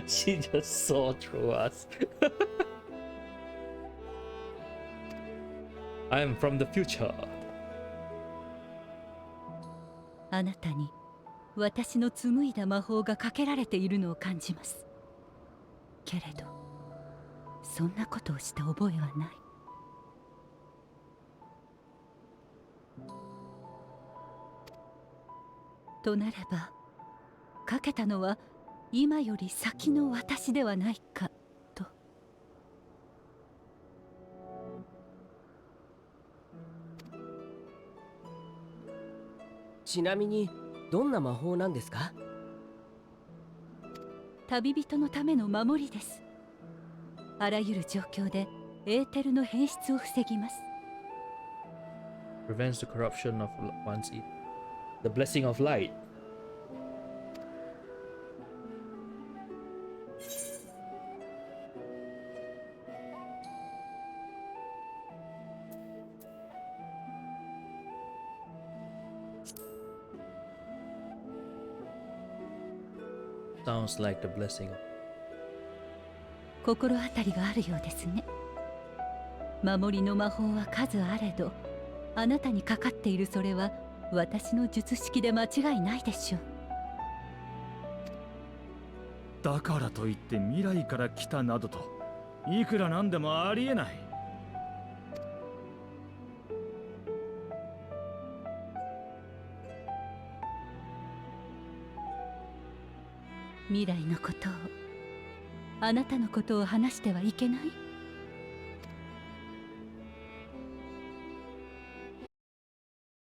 she just saw through us. I am from the future. あなたに私の紡いだ魔法がかけられているのを感じます。けれどそんなことをした覚えはない。となればかけたのは今より先の私ではないかと。ちなみにどんな魔法なんですか？旅人のための守りです。あらゆる状況でエーテルの変質を防ぎます。 Prevents the corruption of one's eat. The blessing of light. Sounds like the blessing. 心当たりがあるようですね。守りの魔法は数あれど、あなたにかかっているそれは私の術式で間違いないでしょう。だからといって未来から来たなどといくらなんでもありえない。未来のことを、あなたのことを話してはいけない。